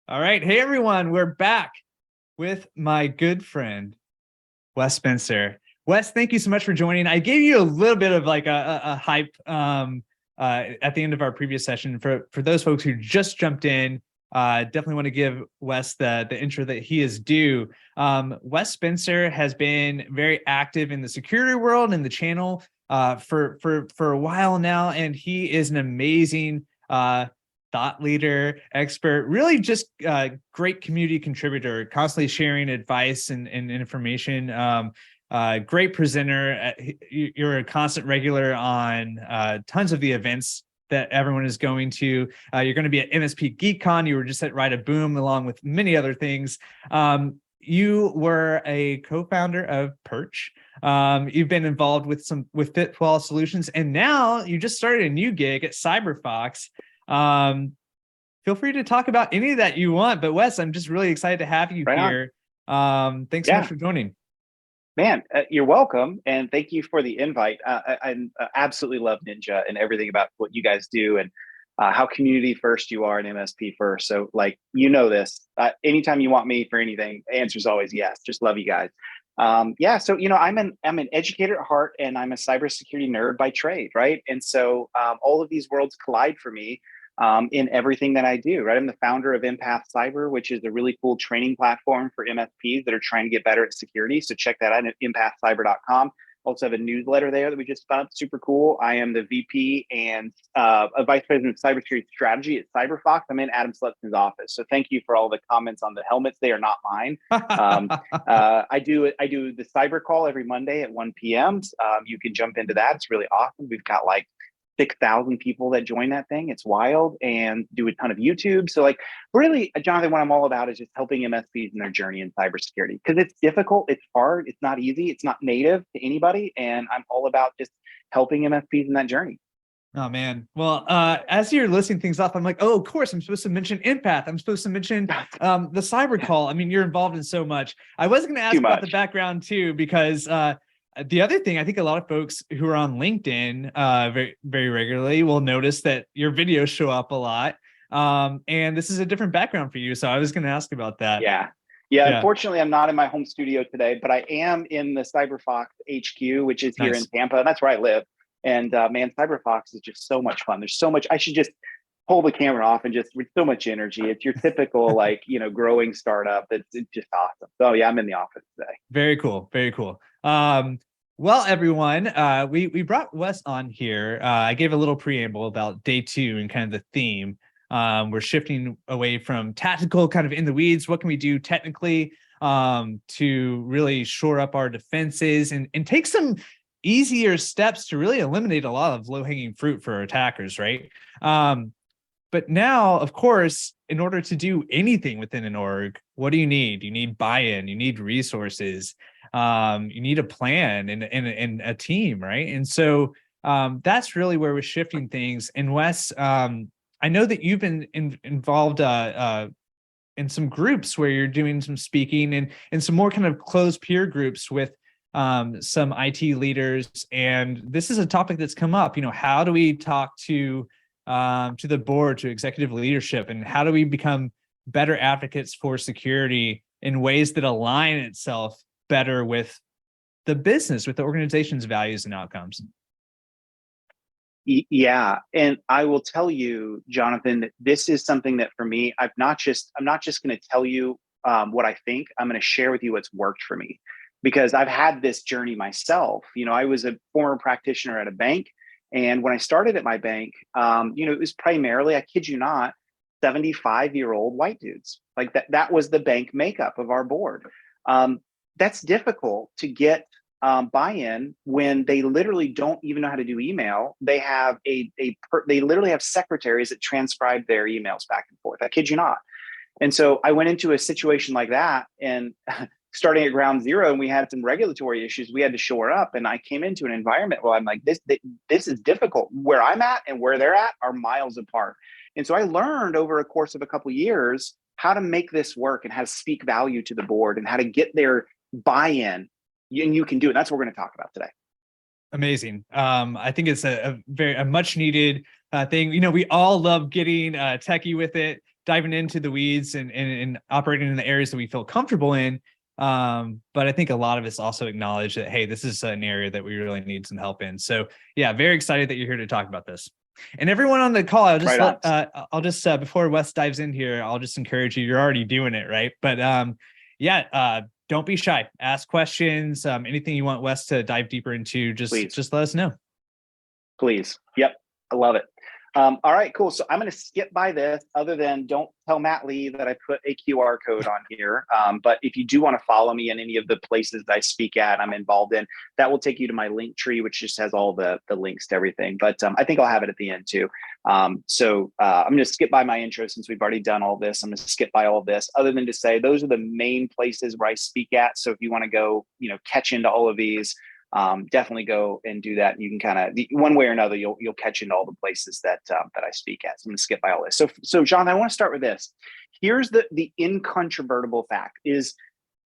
All right. Hey, everyone. We're back with my good friend, Wes Spencer. Wes, thank you so much for joining. I gave you a little bit of like a hype at the end of our previous session. For those folks who just jumped in, definitely want to give Wes the intro that he is due. Wes Spencer has been very active in the security world and the channel for a while now, and he is an amazing thought leader, expert, really just great community contributor, constantly sharing advice and information. Great presenter. You're a constant regular on tons of the events that everyone is going to. You're going to be at MSP GeekCon. You were just at Ride a Boom, along with many other things. You were a co-founder of Perch. You've been involved with Fitwall Solutions, and now you just started a new gig at CyberFox. Feel free to talk about any of that you want, but Wes, I'm just really excited to have you here. Thanks so much for joining. Man, you're welcome, and thank you for the invite. I absolutely love Ninja and everything about what you guys do, and how community first you are and MSP first. So, like, this. Anytime you want me for anything, the answer is always yes. Just love you guys. So I'm an educator at heart, and I'm a cybersecurity nerd by trade, right? And so all of these worlds collide for me in everything that I do, right? I'm the founder of Empath Cyber, which is a really cool training platform for MSPs that are trying to get better at security. So check that out at empathcyber.com. Also have a newsletter there that we just spun up, super cool. I am the VP and a Vice President of Cybersecurity Strategy at CyberFox. I'm in Adam Slutson's office. So thank you for all the comments on the helmets. They are not mine. I do the cyber call every Monday at 1 p.m. You can jump into that. It's really awesome. We've got like 6,000 people that join that thing. It's wild, and do a ton of YouTube. So like, really, Jonathan, what I'm all about is just helping MSPs in their journey in cybersecurity, because it's difficult, it's hard, it's not easy, it's not native to anybody. And I'm all about just helping MSPs in that journey. Oh, man. Well, as you're listing things off, I'm like, oh, of course, I'm supposed to mention Empath. I'm supposed to mention the cyber call. I mean, you're involved in so much. I was going to ask about the background too, because the other thing, I think a lot of folks who are on LinkedIn very, very regularly will notice that your videos show up a lot. And this is a different background for you. So I was going to ask about that. Yeah. Unfortunately, I'm not in my home studio today, but I am in the CyberFox HQ, which is here in Tampa. And that's where I live. And man, CyberFox is just so much fun. There's so much. I should just pull the camera off and just, with so much energy. It's your typical growing startup. It's just awesome. So yeah, I'm in the office today. Very cool. Very cool. Well, everyone, we brought Wes on here. I gave a little preamble about day 2 and kind of the theme. We're shifting away from tactical, kind of in the weeds. What can we do technically to really shore up our defenses and take some easier steps to really eliminate a lot of low-hanging fruit for attackers, right? But now, of course, in order to do anything within an org, what do you need? You need buy-in, you need resources, you need a plan and a team, right? And so that's really where we're shifting things. And Wes, I know that you've been involved in some groups where you're doing some speaking and some more kind of closed peer groups with some IT leaders. And this is a topic that's come up. How do we talk to the board, to executive leadership, and how do we become better advocates for security in ways that align itself better with the business, with the organization's values and outcomes? Yeah, and I will tell you, Jonathan, that this is something that for me, I'm not just going to tell you what I think. I'm going to share with you what's worked for me, because I've had this journey myself. I was a former practitioner at a bank. And when I started at my bank, it was primarily, I kid you not, 75-year-old white dudes. Like that was the bank makeup of our board. That's difficult to get buy-in when they literally don't even know how to do email. They have they literally have secretaries that transcribe their emails back and forth. I kid you not. And so I went into a situation like that, and starting at ground zero, and we had some regulatory issues we had to shore up. And I came into an environment where I'm like, this is difficult. Where I'm at and where they're at are miles apart. And so I learned over a course of a couple of years how to make this work and how to speak value to the board and how to get their buy-in. And you can do it. That's what we're going to talk about today. Amazing. I think it's a much needed thing. We all love getting techie with it. diving into the weeds and operating in the areas that we feel comfortable in. But I think a lot of us also acknowledge that, hey, this is an area that we really need some help in. So yeah, very excited that you're here to talk about this. And everyone on the call, I'll just before Wes dives in here, I'll just encourage you. You're already doing it, right? But don't be shy. Ask questions. Anything you want Wes to dive deeper into, just let us know. Please. Yep. I love it. All right, cool. So I'm going to skip by this, other than don't tell Matt Lee that I put a QR code on here. But if you do want to follow me in any of the places that I speak at, I'm involved in, that will take you to my link tree, which just has all the links to everything. But I think I'll have it at the end too. So I'm going to skip by my intro since we've already done all this. I'm going to skip by all of this, other than to say those are the main places where I speak at. So if you want to go, catch into all of these, definitely go and do that. You can kind of, one way or another, you'll catch into all the places that I speak at. So I'm going to skip by all this. So John, I want to start with this. Here's the incontrovertible fact: is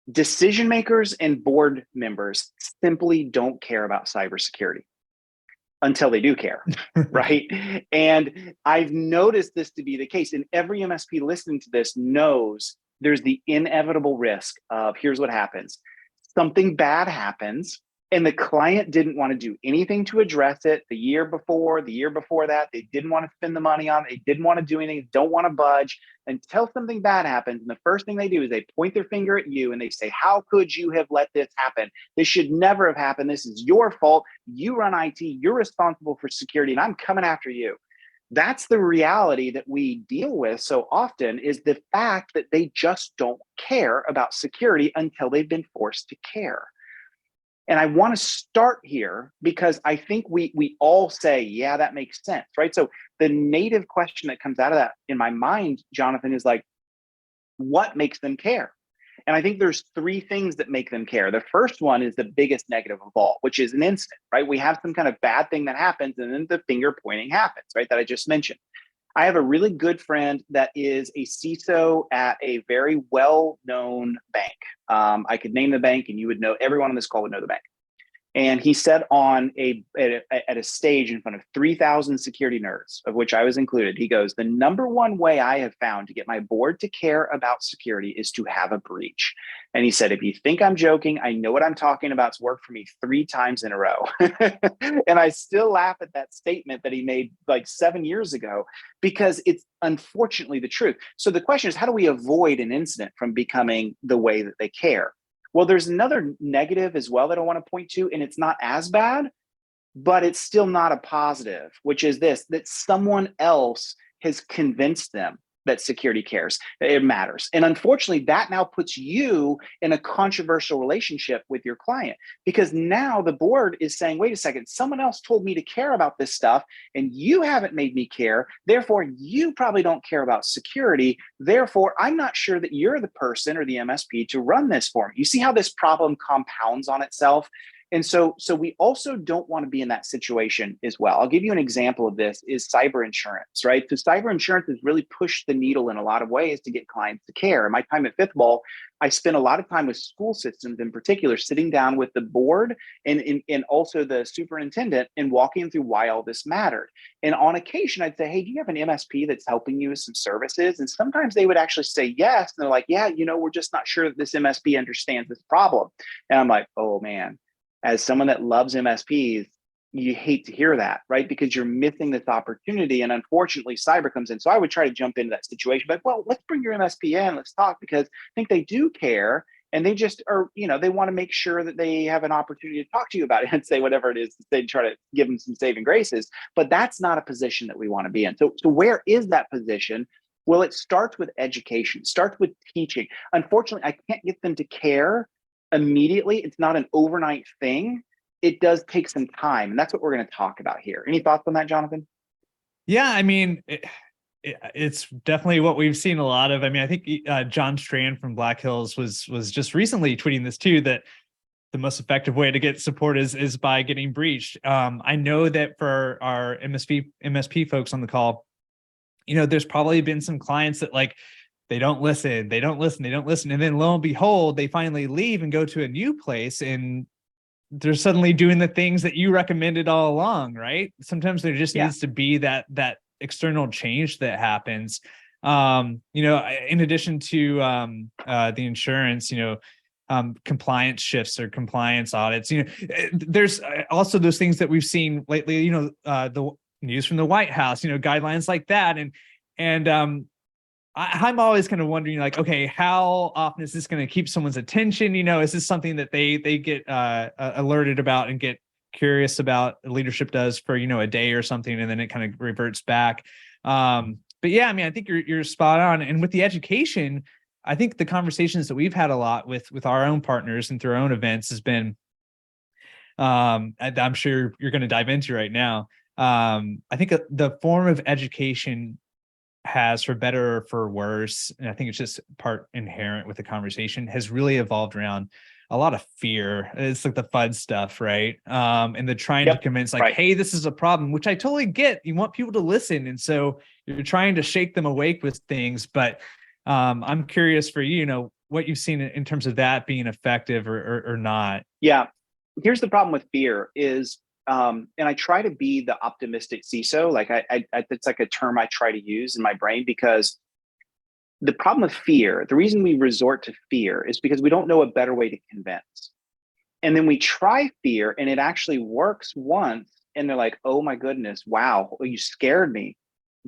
decision makers and board members simply don't care about cybersecurity until they do care, right? And I've noticed this to be the case. And every MSP listening to this knows there's the inevitable risk of, here's what happens: something bad happens, and the client didn't want to do anything to address it the year before that. They didn't want to spend the money on it. They didn't want to do anything, don't want to budge until something bad happens. And the first thing they do is they point their finger at you and they say, how could you have let this happen? This should never have happened. This is your fault. You run IT. You're responsible for security, and I'm coming after you. That's the reality that we deal with so often, is the fact that they just don't care about security until they've been forced to care. And I want to start here because I think we all say, yeah, that makes sense, right? So the native question that comes out of that in my mind, Jonathan, is like, what makes them care? And I think there's three things that make them care. The first one is the biggest negative of all, which is an incident, right? We have some kind of bad thing that happens, and then the finger pointing happens, right? That I just mentioned. I have a really good friend that is a CISO at a very well-known bank. I could name the bank and you would know, everyone on this call would know the bank. And he said at a stage in front of 3,000 security nerds, of which I was included, he goes, the number one way I have found to get my board to care about security is to have a breach. And he said, if you think I'm joking, I know what I'm talking about. It's worked for me 3 times in a row. And I still laugh at that statement that he made like 7 years ago, because it's unfortunately the truth. So the question is, how do we avoid an incident from becoming the way that they care? Well, there's another negative as well that I want to point to, and it's not as bad, but it's still not a positive, which is this: that someone else has convinced them that security cares, it matters. And unfortunately, that now puts you in a controversial relationship with your client, because now the board is saying, wait a second, someone else told me to care about this stuff and you haven't made me care. Therefore, you probably don't care about security. Therefore, I'm not sure that you're the person or the MSP to run this for me. You see how this problem compounds on itself? And so we also don't want to be in that situation as well. I'll give you an example of this: is cyber insurance, right? So cyber insurance has really pushed the needle in a lot of ways to get clients to care. In my time at Fifth Ball, I spent a lot of time with school systems in particular, sitting down with the board and also the superintendent and walking through why all this mattered. And on occasion, I'd say, hey, do you have an MSP that's helping you with some services? And sometimes they would actually say yes. And they're like, yeah, we're just not sure that this MSP understands this problem. And I'm like, oh man. As someone that loves MSPs, you hate to hear that, right? Because you're missing this opportunity. And unfortunately, cyber comes in. So I would try to jump into that situation, but well, let's bring your MSP in, let's talk, because I think they do care. And they just are, they want to make sure that they have an opportunity to talk to you about it and say whatever it is, they try to give them some saving graces. But that's not a position that we want to be in. So where is that position? Well, it starts with education, starts with teaching. Unfortunately, I can't get them to care immediately. It's not an overnight thing. It does take some time. And that's what we're going to talk about here. Any thoughts on that, Jonathan? Yeah, I mean, it's definitely what we've seen a lot of. I mean, I think John Strand from Black Hills was just recently tweeting this too, that the most effective way to get support is by getting breached. I know that for our MSP folks on the call, there's probably been some clients that they don't listen. And then lo and behold, they finally leave and go to a new place, and they're suddenly doing the things that you recommended all along, right? Sometimes there just needs to be that external change that happens. In addition to the insurance, compliance shifts or compliance audits, there's also those things that we've seen lately, the news from the White House, guidelines like that. And I'm always kind of wondering, like, okay, how often is this going to keep someone's attention? Is this something that they get alerted about and get curious about, leadership does for, a day or something, and then it kind of reverts back. But yeah, I mean, I think you're spot on. And with the education, I think the conversations that we've had a lot with our own partners and through our own events has been, and I'm sure you're going to dive into right now. I think the form of education has, for better or for worse, and I think it's just part inherent with the conversation, has really evolved around a lot of fear. It's like the FUD stuff, right? And the trying to convince, like, hey, this is a problem, which I totally get. You want people to listen, and so you're trying to shake them awake with things. But I'm curious for you, what you've seen in terms of that being effective or not. Yeah, here's the problem with fear is, and I try to be the optimistic CISO. Like it's like a term I try to use in my brain, because the problem with fear, the reason we resort to fear is because we don't know a better way to convince. And then we try fear and it actually works once, and they're like, oh my goodness, wow, you scared me.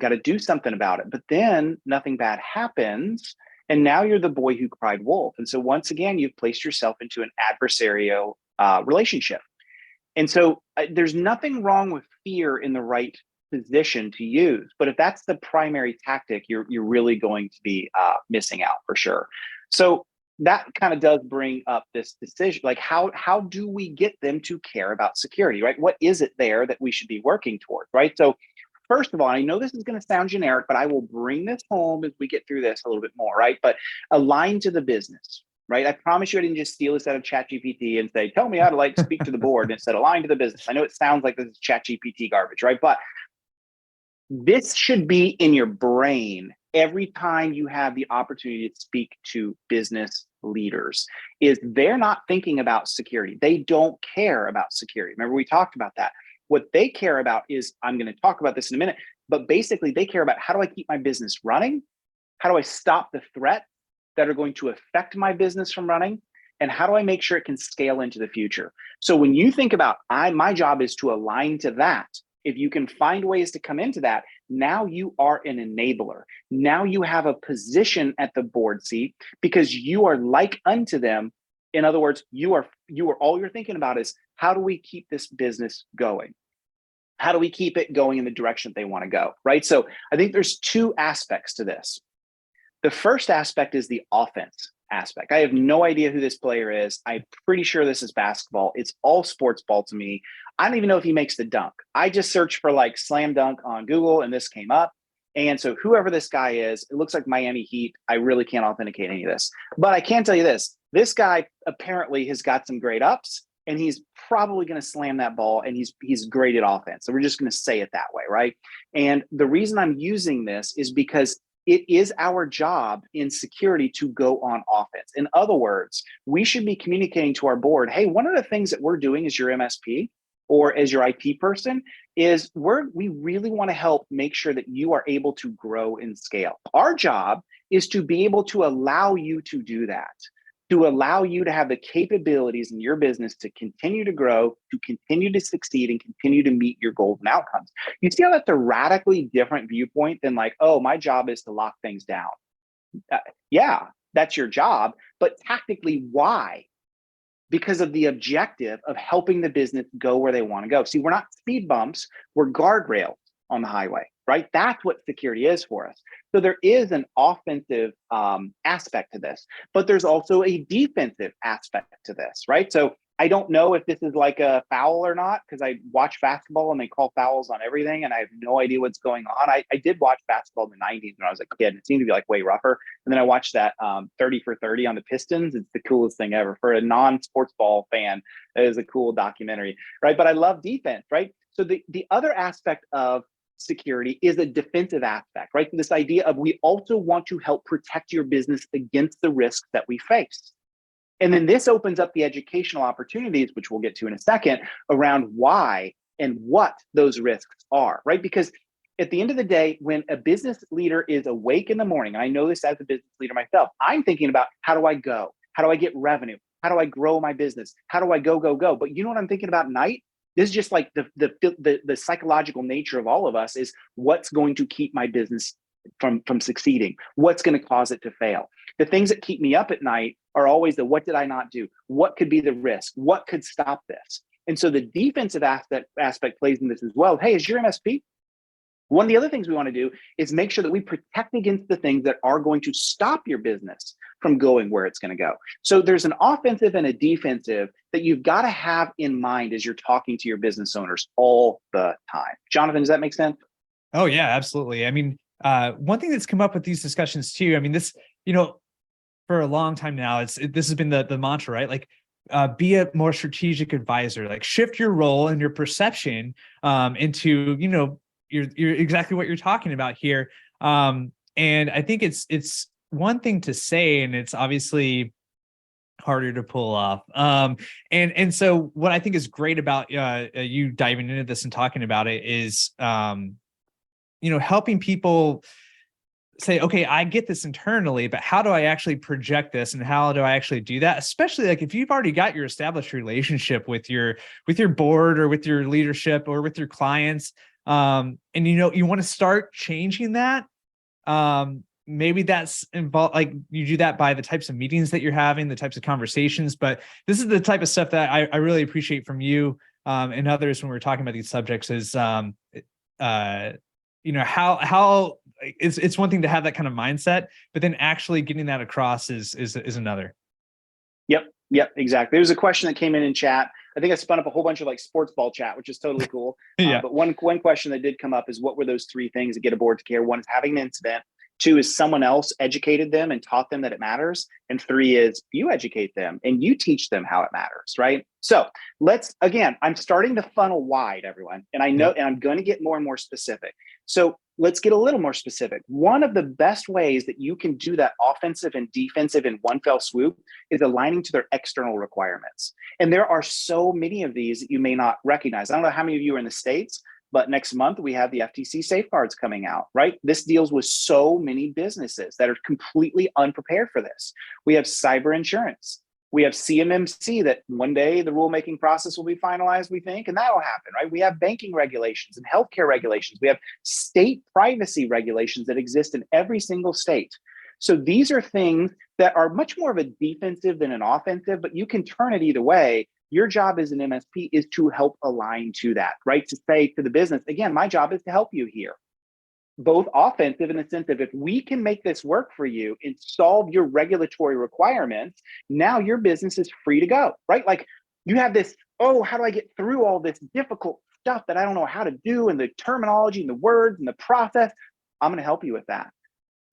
Got to do something about it. But then nothing bad happens. And now you're the boy who cried wolf. And so once again, you've placed yourself into an adversarial relationship. And so there's nothing wrong with fear in the right position to use. But if that's the primary tactic, you're really going to be missing out for sure. So that kind of does bring up this decision, like how do we get them to care about security, right? What is it there that we should be working toward, right? So first of all, I know this is going to sound generic, but I will bring this home as we get through this a little bit more, right? But align to the business, right? I promise you I didn't just steal this out of ChatGPT and say, tell me how to speak to the board, and it said align to the business. I know it sounds like this is ChatGPT garbage, right? But this should be in your brain every time you have the opportunity to speak to business leaders. Is they're not thinking about security. They don't care about security. Remember, we talked about that. What they care about is, I'm going to talk about this in a minute, but basically they care about, how do I keep my business running? How do I stop the threats that are going to affect my business from running? And how do I make sure it can scale into the future? So when you think about, my job is to align to that. If you can find ways to come into that, now you are an enabler. Now you have a position at the board seat because you are like unto them. In other words, you are all you're thinking about is, how do we keep this business going? How do we keep it going in the direction they want to go, right? So I think there's two aspects to this. The first aspect is the offense aspect. I have no idea who this player is. I'm pretty sure this is basketball. It's all sports ball to me. I don't even know if he makes the dunk. I just searched for like slam dunk on Google and this came up. And so whoever this guy is, it looks like Miami Heat. I really can't authenticate any of this, but I can tell you this guy apparently has got some great ups, and he's probably going to slam that ball, and he's great at offense. So we're just going to say it that way, right? And the reason I'm using this is because it is our job in security to go on offense. In other words, we should be communicating to our board, hey, one of the things that we're doing as your MSP or as your IT person is we really want to help make sure that you are able to grow and scale. Our job is to be able to allow you to do that, to allow you to have the capabilities in your business to continue to grow, to continue to succeed, and continue to meet your goals and outcomes. You see how that's a radically different viewpoint than like, oh, my job is to lock things down. Yeah, that's your job, but tactically, why? Because of the objective of helping the business go where they want to go. See, we're not speed bumps, we're guardrails on the highway, right? That's what security is for us. So there is an offensive aspect to this, but there's also a defensive aspect to this, right? So I don't know if this is like a foul or not, because I watch basketball and they call fouls on everything, and I have no idea what's going on. I did watch basketball in the 90s when I was a kid, and it seemed to be like way rougher. And then I watched that 30 for 30 on the Pistons. It's the coolest thing ever. For a non-sports ball fan, it is a cool documentary, right? But I love defense, right? So the other aspect of security is a defensive aspect, right? This idea of, we also want to help protect your business against the risks that we face. And then this opens up the educational opportunities, which we'll get to in a second, around why and what those risks are, right? Because at the end of the day, when a business leader is awake in the morning, I know this as a business leader myself, I'm thinking about how do I go? How do I get revenue? How do I grow my business? How do I go, go, go? But you know what I'm thinking about at night? This is just like the psychological nature of all of us is what's going to keep my business from succeeding? What's going to cause it to fail? The things that keep me up at night are always the what did I not do? What could be the risk? What could stop this? And so the defensive aspect plays in this as well. Hey, as your MSP, one of the other things we want to do is make sure that we protect against the things that are going to stop your business from going where it's going to go. So there's an offensive and a defensive that you've got to have in mind as you're talking to your business owners all the time. Jonathan, does that make sense? Oh yeah, absolutely. I mean, one thing that's come up with these discussions too, I mean, this, for a long time now, this has been the mantra, right? Like, be a more strategic advisor, like shift your role and your perception into, you're exactly what you're talking about here. And I think it's one thing to say, and it's obviously harder to pull off. And so what I think is great about you diving into this and talking about it is, helping people say, okay, I get this internally, but how do I actually project this and how do I actually do that? Especially like if you've already got your established relationship with your board or with your leadership or with your clients, and you want to start changing that. Maybe that's involved, like you do that by the types of meetings that you're having, the types of conversations, but this is the type of stuff that I really appreciate from you and others when we're talking about these subjects is, how it's one thing to have that kind of mindset, but then actually getting that across is another. Yep, exactly. There was a question that came in chat. I think I spun up a whole bunch of like sports ball chat, which is totally cool. Yeah. But one question that did come up is what were those three things that get a board to care? One is having an incident. Two is someone else educated them and taught them that it matters. And three is you educate them and you teach them how it matters, right? So again, I'm starting to funnel wide, everyone. And I know, and I'm going to get more and more specific. So let's get a little more specific. One of the best ways that you can do that offensive and defensive in one fell swoop is aligning to their external requirements. And there are so many of these that you may not recognize. I don't know how many of you are in the States, but next month we have the FTC safeguards coming out, right? This deals with so many businesses that are completely unprepared for this. We have cyber insurance. We have CMMC that one day the rulemaking process will be finalized, we think, and that'll happen, right? We have banking regulations and healthcare regulations. We have state privacy regulations that exist in every single state. So these are things that are much more of a defensive than an offensive, but you can turn it either way. Your job as an MSP is to help align to that, right? To say to the business, again, my job is to help you here. Both offensive in the sense of if we can make this work for you and solve your regulatory requirements, now your business is free to go, right? Like you have this, oh, how do I get through all this difficult stuff that I don't know how to do and the terminology and the words and the process? I'm going to help you with that.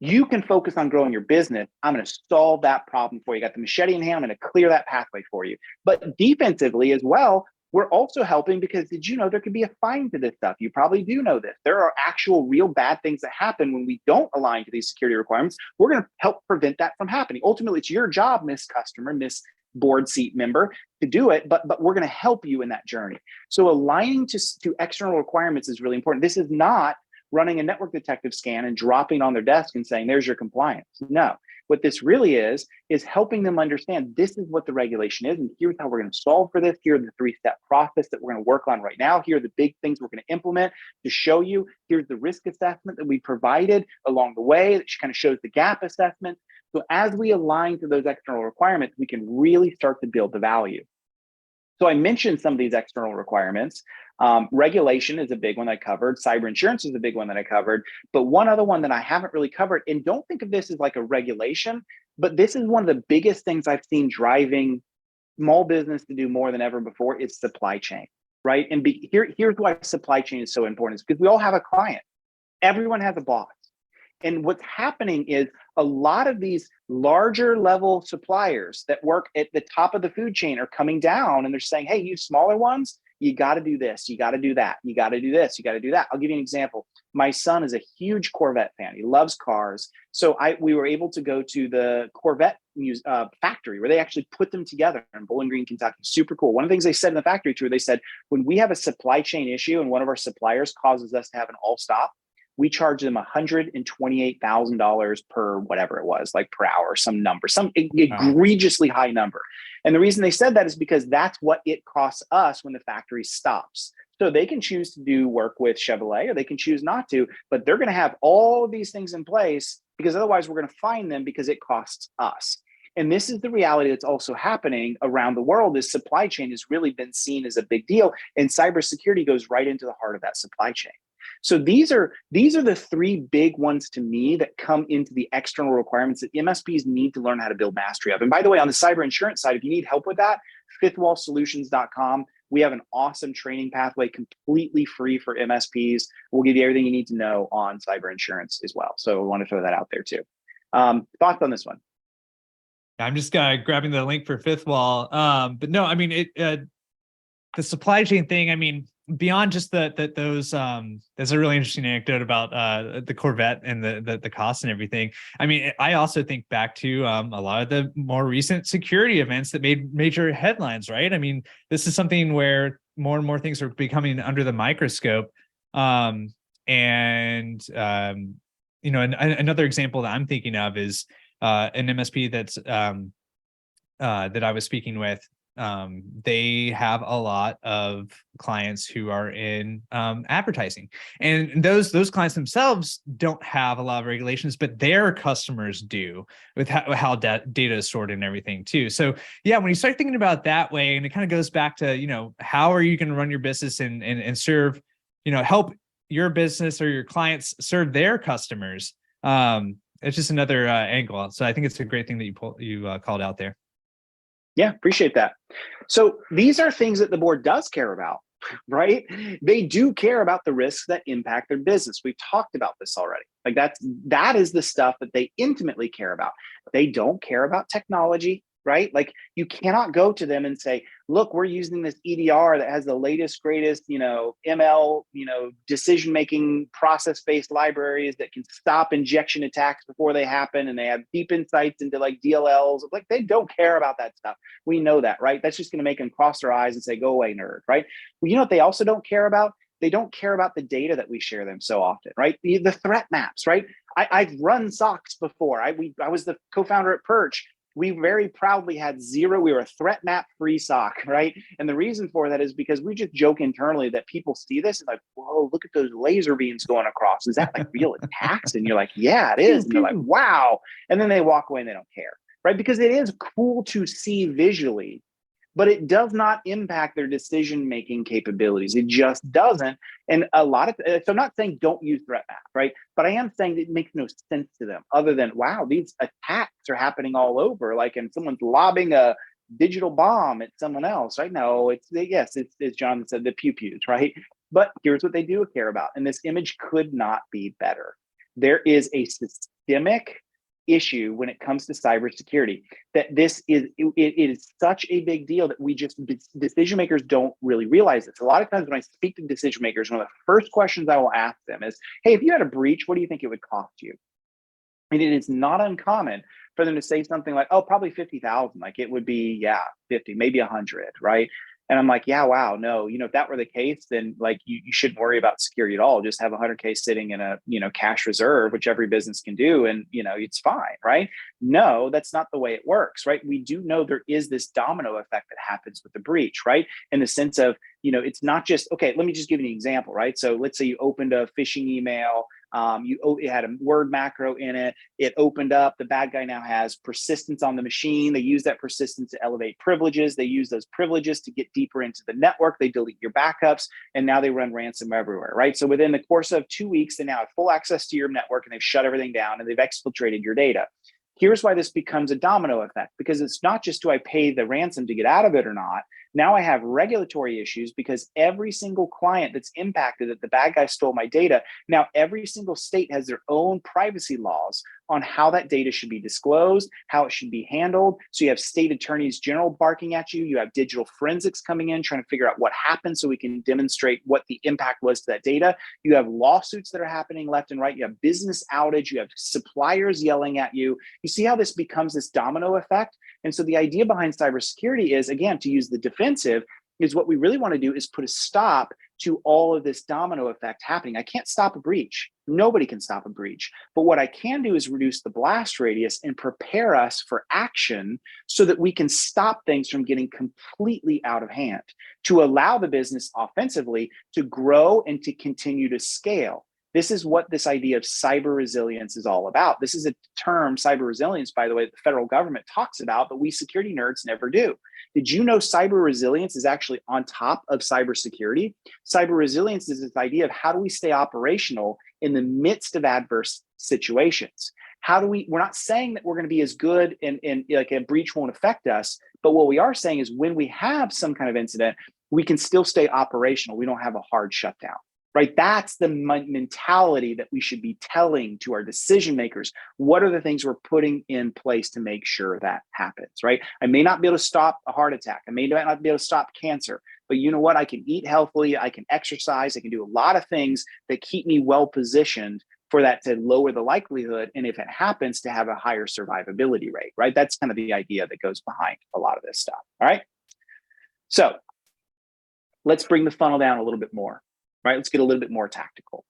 You can focus on growing your business. I'm going to solve that problem for you. You got the machete in hand. I'm going to clear that pathway for you. But defensively as well, we're also helping because did you know there could be a fine to this stuff? You probably do know this. There are actual real bad things that happen when we don't align to these security requirements. We're going to help prevent that from happening. Ultimately, it's your job, Miss Customer, Miss Board Seat Member, to do it, but we're going to help you in that journey. So aligning to external requirements is really important. This is not running a network detective scan and dropping on their desk and saying, there's your compliance. No, what this really is helping them understand this is what the regulation is. And here's how we're going to solve for this. Here are the 3-step process that we're going to work on right now. Here are the big things we're going to implement to show you. Here's the risk assessment that we provided along the way that kind of shows the gap assessment. So as we align to those external requirements, we can really start to build the value. So I mentioned some of these external requirements. Regulation is a big one I covered. Cyber insurance is a big one that I covered. But one other one that I haven't really covered, and don't think of this as like a regulation, but this is one of the biggest things I've seen driving small business to do more than ever before is supply chain, right? And here's why supply chain is so important. Is because we all have a client. Everyone has a boss. And what's happening is a lot of these larger level suppliers that work at the top of the food chain are coming down and they're saying, hey, you smaller ones, you got to do this, you got to do that, you got to do this, you got to do that. I'll give you an example. My son is a huge Corvette fan. He loves cars. So we were able to go to the Corvette factory where they actually put them together in Bowling Green, Kentucky. Super cool. One of the things they said in the factory tour, they said, when we have a supply chain issue and one of our suppliers causes us to have an all stop, we charge them $128,000 per whatever it was, like per hour, some number, some egregiously high number. And the reason they said that is because that's what it costs us when the factory stops. So they can choose to do work with Chevrolet or they can choose not to, but they're going to have all of these things in place because otherwise we're going to fine them because it costs us. And this is the reality that's also happening around the world. Is supply chain has really been seen as a big deal, and cybersecurity goes right into the heart of that supply chain. So these are the three big ones to me that come into the external requirements that MSPs need to learn how to build mastery of. And by the way, on the cyber insurance side, if you need help with that, fifthwallsolutions.com. We have an awesome training pathway completely free for MSPs. We'll give you everything you need to know on cyber insurance as well. So we want to throw that out there too. Thoughts on this one? I'm just grabbing the link for Fifth Wall. But no, I mean, the supply chain thing, I mean, beyond just those, there's a really interesting anecdote about the Corvette and the cost and everything. I mean, I also think back to a lot of the more recent security events that made major headlines, right? I mean, this is something where more and more things are becoming under the microscope. Another example that I'm thinking of is an MSP that's that I was speaking with. They have a lot of clients who are in advertising, and those clients themselves don't have a lot of regulations, but their customers do, with how data is stored and everything too. So yeah, when you start thinking about it that way, and it kind of goes back to, how are you going to run your business and serve, help your business or your clients serve their customers. It's just another angle. So I think it's a great thing that you called out there. Yeah, appreciate that. So these are things that the board does care about, right? They do care about the risks that impact their business. We've talked about this already. Like that is the stuff that they intimately care about. They don't care about technology, right? Like you cannot go to them and say, look, we're using this EDR that has the latest, greatest, ML, decision-making process-based libraries that can stop injection attacks before they happen. And they have deep insights into like DLLs. Like they don't care about that stuff. We know that, right? That's just going to make them cross their eyes and say, go away, nerd, right? Well, you know what they also don't care about? They don't care about the data that we share them so often, right? The threat maps, right? I've run SOCs before. I was the co-founder at Perch. We very proudly had zero. We were a threat map free SOC, right? And the reason for that is because we just joke internally that people see this and like, whoa, look at those laser beams going across. Is that like real attacks? And you're like, yeah, it is. And they're like, wow. And then they walk away and they don't care, right? Because it is cool to see visually, but it does not impact their decision-making capabilities. It just doesn't. And so I'm not saying don't use threat map, right? But I am saying that it makes no sense to them other than, wow, these attacks are happening all over. Like, and someone's lobbing a digital bomb at someone else, right? No, it's John said, the pew-pews, right? But here's what they do care about. And this image could not be better. There is a systemic issue when it comes to cybersecurity, that it is such a big deal that decision makers don't really realize this. A lot of times when I speak to decision makers, one of the first questions I will ask them is, hey, if you had a breach, what do you think it would cost you? And it is not uncommon for them to say something like, oh, probably 50,000. Like it would be, 50, maybe 100, right? And I'm like, yeah, wow, no, if that were the case, then like you shouldn't worry about security at all. Just have 100K sitting in a, cash reserve, which every business can do. And, it's fine, right? No, that's not the way it works, right? We do know there is this domino effect that happens with the breach, right? In the sense of, it's not just, okay, let me just give you an example, right? So let's say you opened a phishing email, it had a word macro in it. It opened up. The bad guy now has persistence on the machine. They use that persistence to elevate privileges. They use those privileges to get deeper into the network. They delete your backups, and now they run ransom everywhere, right? So within the course of 2 weeks, they now have full access to your network, and they've shut everything down, and they've exfiltrated your data. Here's why this becomes a domino effect, because it's not just do I pay the ransom to get out of it or not. Now I have regulatory issues because every single client that's impacted that the bad guy stole my data. Now every single state has their own privacy laws on how that data should be disclosed, how it should be handled. So you have state attorneys general barking at you. You have digital forensics coming in, trying to figure out what happened so we can demonstrate what the impact was to that data. You have lawsuits that are happening left and right. You have business outage. You have suppliers yelling at you. You see how this becomes this domino effect? And so the idea behind cybersecurity is, again, to use the defensive, is what we really want to do is put a stop to all of this domino effect happening. I can't stop a breach. Nobody can stop a breach. But what I can do is reduce the blast radius and prepare us for action so that we can stop things from getting completely out of hand, to allow the business offensively to grow and to continue to scale. This is what this idea of cyber resilience is all about. This is a term, cyber resilience, by the way, that the federal government talks about, but we security nerds never do. Did you know cyber resilience is actually on top of cybersecurity? Cyber resilience is this idea of how do we stay operational in the midst of adverse situations? How do we're not saying that we're going to be as good and like a breach won't affect us, but what we are saying is when we have some kind of incident, we can still stay operational. We don't have a hard shutdown. Right? That's the mentality that we should be telling to our decision makers. What are the things we're putting in place to make sure that happens, right? I may not be able to stop a heart attack. I may not be able to stop cancer, but you know what? I can eat healthily. I can exercise. I can do a lot of things that keep me well positioned for that to lower the likelihood. And if it happens, to have a higher survivability rate, right? That's kind of the idea that goes behind a lot of this stuff. All right. So let's bring the funnel down a little bit more. Right, let's get a little bit more tactical.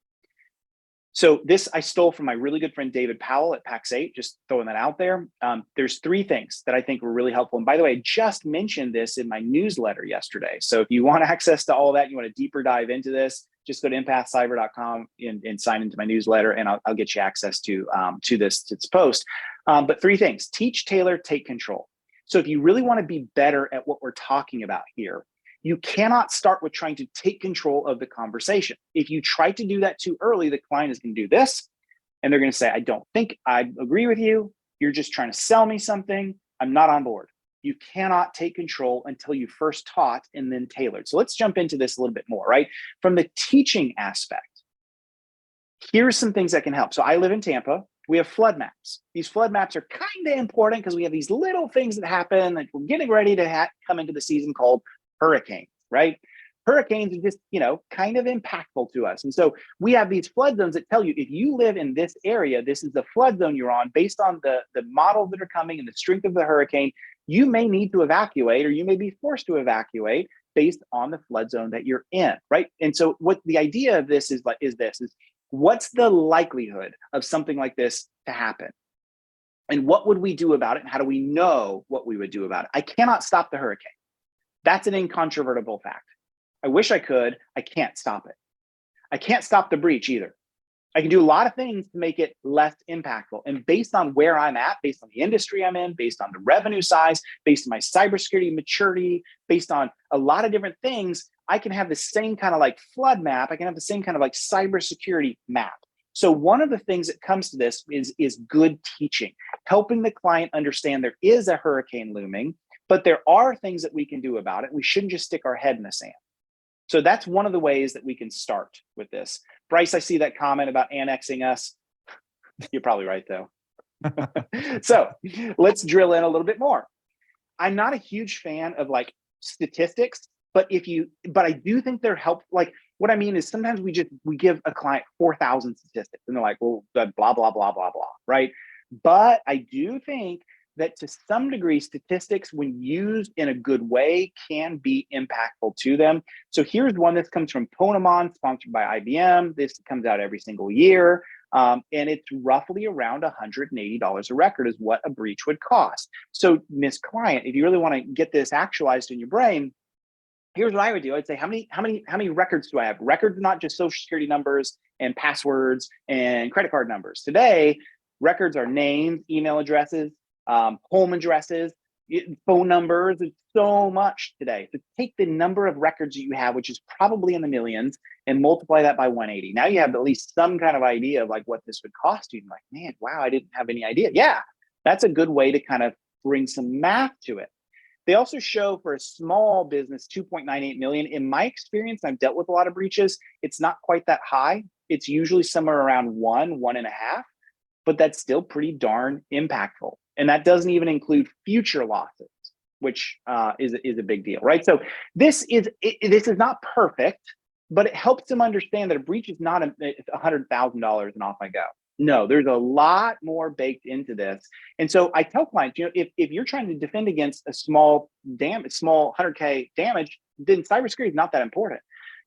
So this I stole from my really good friend David Powell at PAX 8, just throwing that out there. There's 3 things that I think were really helpful. And by the way, I just mentioned this in my newsletter yesterday. So if you want access to all that, you want a deeper dive into this, just go to empathcyber.com and sign into my newsletter, and I'll get you access to this post. But 3 things: teach, tailor, take control. So if you really want to be better at what we're talking about here, you cannot start with trying to take control of the conversation. If you try to do that too early, the client is going to do this, and they're going to say, I don't think I agree with you. You're just trying to sell me something. I'm not on board. You cannot take control until you first taught and then tailored. So let's jump into this a little bit more, right? From the teaching aspect, here's some things that can help. So I live in Tampa. We have flood maps. These flood maps are kind of important because we have these little things that happen that we're getting ready to come into the season called hurricanes, right? Hurricanes are just, kind of impactful to us. And so we have these flood zones that tell you if you live in this area, this is the flood zone you're on based on the models that are coming and the strength of the hurricane. You may need to evacuate, or you may be forced to evacuate based on the flood zone that you're in, right? And so what the idea of this is what's the likelihood of something like this to happen? And what would we do about it? And how do we know what we would do about it? I cannot stop the hurricane. That's an incontrovertible fact. I wish I could. I can't stop it. I can't stop the breach either. I can do a lot of things to make it less impactful. And based on where I'm at, based on the industry I'm in, based on the revenue size, based on my cybersecurity maturity, based on a lot of different things, I can have the same kind of like flood map. I can have the same kind of like cybersecurity map. So one of the things that comes to this is good teaching, helping the client understand there is a hurricane looming, but there are things that we can do about it. We shouldn't just stick our head in the sand. So that's one of the ways that we can start with this. Bryce, I see that comment about annexing us. You're probably right, though. So let's drill in a little bit more. I'm not a huge fan of like statistics, but I do think they're helpful. Like what I mean is sometimes we give a client 4,000 statistics and they're like, well, blah, blah, blah, blah, blah, right? But I do think that to some degree, statistics, when used in a good way, can be impactful to them. So here's one that comes from Ponemon, sponsored by IBM. This comes out every single year. And it's roughly around $180 a record is what a breach would cost. So Miss Client, if you really want to get this actualized in your brain, here's what I would do. I'd say, how many records do I have? Records, not just social security numbers and passwords and credit card numbers. Today, records are names, email addresses, home addresses, phone numbers. It's so much today. So take the number of records that you have, which is probably in the millions, and multiply that by 180. Now you have at least some kind of idea of like what this would cost you. And like, man, wow, I didn't have any idea. Yeah, that's a good way to kind of bring some math to it. They also show for a small business, 2.98 million. In my experience, I've dealt with a lot of breaches. It's not quite that high. It's usually somewhere around 1.5, but that's still pretty darn impactful. And that doesn't even include future losses, which is a big deal, right? So this is not perfect, but it helps them understand that a breach is not $100,000 and off I go. No, there's a lot more baked into this. And so I tell clients, if you're trying to defend against a small 100K damage, then cybersecurity is not that important.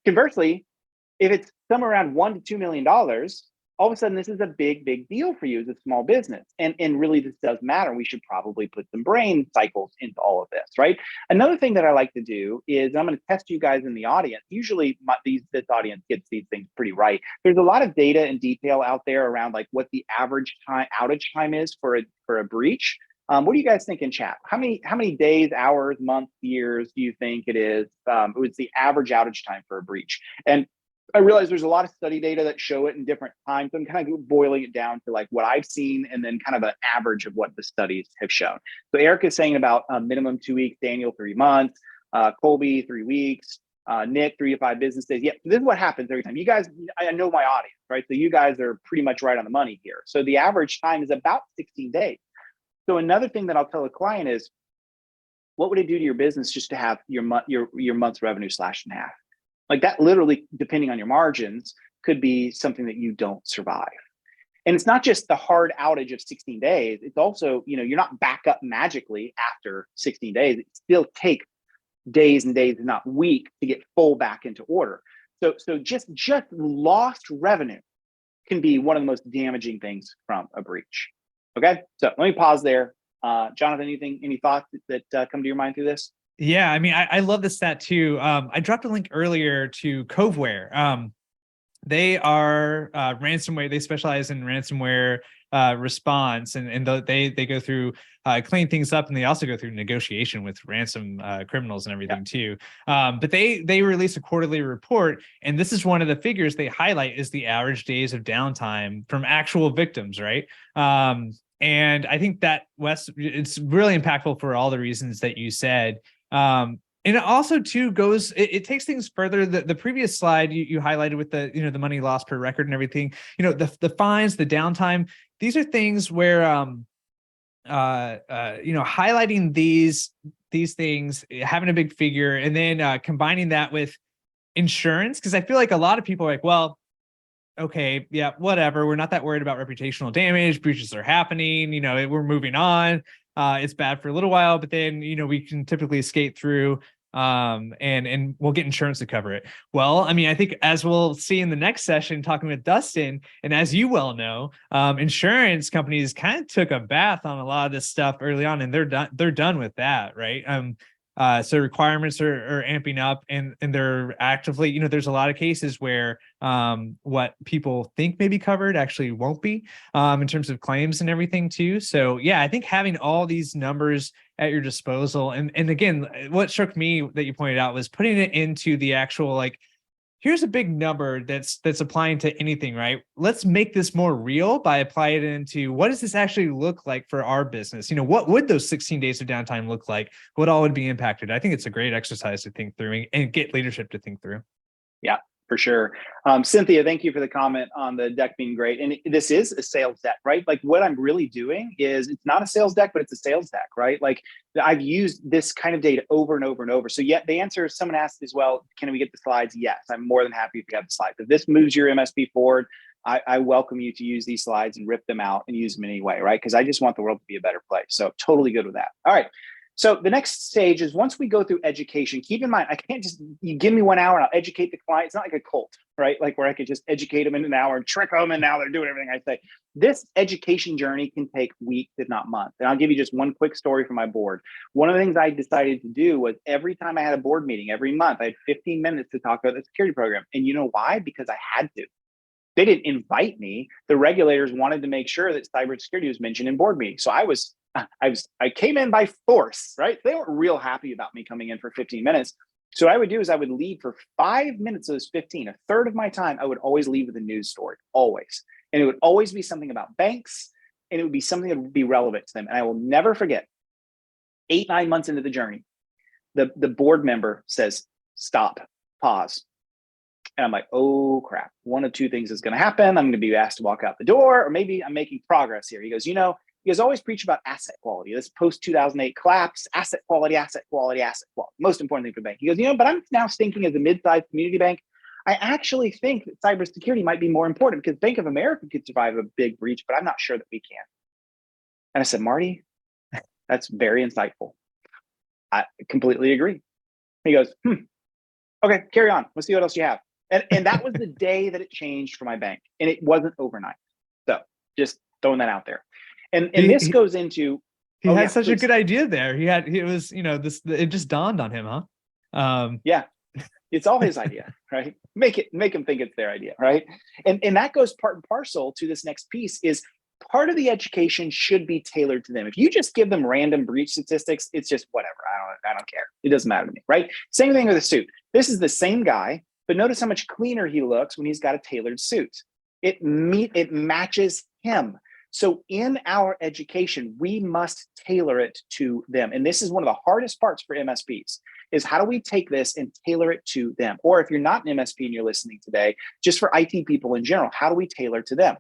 Conversely, if it's somewhere around $1 to $2 million, all of a sudden this is a big deal for you as a small business. And really this does matter. We should probably put some brain cycles into all of this, right? Another thing that I like to do is, I'm going to test you guys in the audience. Usually this audience gets these things pretty right. There's a lot of data and detail out there around like what the average outage time is for a breach. What do you guys think in chat? How many days, hours, months, years do you think it is? It's the average outage time for a breach. And I realize there's a lot of study data that show it in different times. I'm kind of boiling it down to like what I've seen and then kind of an average of what the studies have shown. So Eric is saying about minimum 2 weeks, Daniel 3 months, Colby 3 weeks, Nick 3 to 5 business days. Yeah, this is what happens every time. You guys, I know my audience, right? So you guys are pretty much right on the money here. So the average time is about 16 days. So another thing that I'll tell a client is, what would it do to your business just to have your month's revenue slashed in half? Like that literally, depending on your margins, could be something that you don't survive. And it's not just the hard outage of 16 days. It's also, you're not back up magically after 16 days. It still takes days and days, not weeks, to get full back into order. So just lost revenue can be one of the most damaging things from a breach. Okay, so let me pause there. Jonathan, any thoughts that come to your mind through this? Yeah, I mean, I love this stat too. I dropped a link earlier to Coveware. They are ransomware. They specialize in ransomware response, and they go through clean things up, and they also go through negotiation with ransom criminals and everything too. But they release a quarterly report, and this is one of the figures they highlight is the average days of downtime from actual victims, right? And I think that, Wes, it's really impactful for all the reasons that you said. And it also too goes, it takes things further. The previous slide you highlighted with the, the money lost per record and everything, the fines, the downtime, these are things where, highlighting these things, having a big figure, and then combining that with insurance. Cause I feel like a lot of people are like, well, okay, yeah, whatever. We're not that worried about reputational damage. Breaches are happening. We're moving on. It's bad for a little while, but then, we can typically skate through and we'll get insurance to cover it. Well, I mean, I think as we'll see in the next session talking with Dustin, and as you well know, insurance companies kind of took a bath on a lot of this stuff early on, and they're done with that, right? So requirements are amping up, and they're actively, there's a lot of cases where what people think may be covered actually won't be, in terms of claims and everything too. So yeah, I think having all these numbers at your disposal, and again, what struck me that you pointed out was putting it into the actual, like, here's a big number that's applying to anything, right? Let's make this more real by applying it into, what does this actually look like for our business? What would those 16 days of downtime look like? What all would be impacted? I think it's a great exercise to think through and get leadership to think through. Yeah, for sure. Cynthia, thank you for the comment on the deck being great. And this is a sales deck, right? Like what I'm really doing is, it's not a sales deck, but it's a sales deck, right? Like I've used this kind of data over and over and over. So yeah, the answer, someone asked as well, can we get the slides? Yes, I'm more than happy if you have the slides. If this moves your MSP forward, I welcome you to use these slides and rip them out and use them anyway, right? Because I just want the world to be a better place. So totally good with that. All right. So the next stage is, once we go through education, keep in mind, I can't just, you give me 1 hour and I'll educate the client. It's not like a cult, right? Like where I could just educate them in an hour and trick them, and now they're doing everything I say. This education journey can take weeks, if not months. And I'll give you just one quick story from my board. One of the things I decided to do was, every time I had a board meeting every month, I had 15 minutes to talk about the security program. And you know why? Because I had to. They didn't invite me. The regulators wanted to make sure that cybersecurity was mentioned in board meetings. So I came in by force, right? They weren't real happy about me coming in for 15 minutes. So what I would do is I would leave for 5 minutes of those 15, a third of my time. I would always leave with a news story, always. And it would always be something about banks, and it would be something that would be relevant to them. And I will never forget, 8, 9 months into the journey, the board member says, stop, pause. And I'm like, oh crap, one of two things is going to happen. I'm going to be asked to walk out the door, or maybe I'm making progress here. He goes, you guys always preach about asset quality. This post 2008 collapse, asset quality, asset quality, asset quality. Most important thing for the bank. He goes, but I'm now thinking as a mid-sized community bank, I actually think that cybersecurity might be more important, because Bank of America could survive a big breach, but I'm not sure that we can. And I said, Marty, that's very insightful. I completely agree. He goes, Okay, carry on. Let's see what else you have. And that was the day that it changed for my bank, and it wasn't overnight. So just throwing that out there. And He, this he, goes into, he oh had yeah, such a please. good idea there. It was, it just dawned on him, huh? Yeah, it's all his idea, right? Make him think it's their idea, right? And that goes part and parcel to this next piece is part of the education should be tailored to them. If you just give them random breach statistics, it's just whatever. I don't care. It doesn't matter to me, right? Same thing with a suit. This is the same guy, but notice how much cleaner he looks when he's got a tailored suit. It matches him. So in our education, we must tailor it to them. And this is one of the hardest parts for MSPs is how do we take this and tailor it to them? Or if you're not an MSP and you're listening today, just for IT people in general, how do we tailor to them?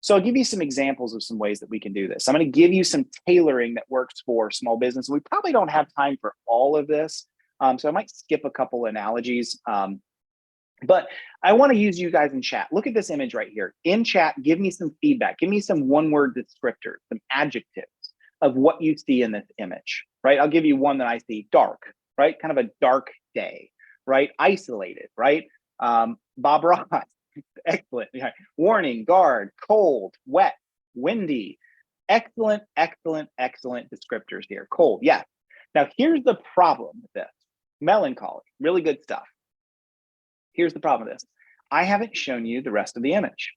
So I'll give you some examples of some ways that we can do this. I'm going to give you some tailoring that works for small business. We probably don't have time for all of this. So I might skip a couple analogies. But I want to use you guys in chat. Look at this image right here. In chat, give me some feedback. Give me some one-word descriptors, some adjectives of what you see in this image, right? I'll give you one that I see: dark, right? Kind of a dark day, right? Isolated, right? Bob Ross, excellent. Warning, guard, cold, wet, windy. Excellent, excellent, excellent descriptors here. Cold, yeah. Now, here's the problem with this. Melancholy, really good stuff. Here's the problem with this. I haven't shown you the rest of the image.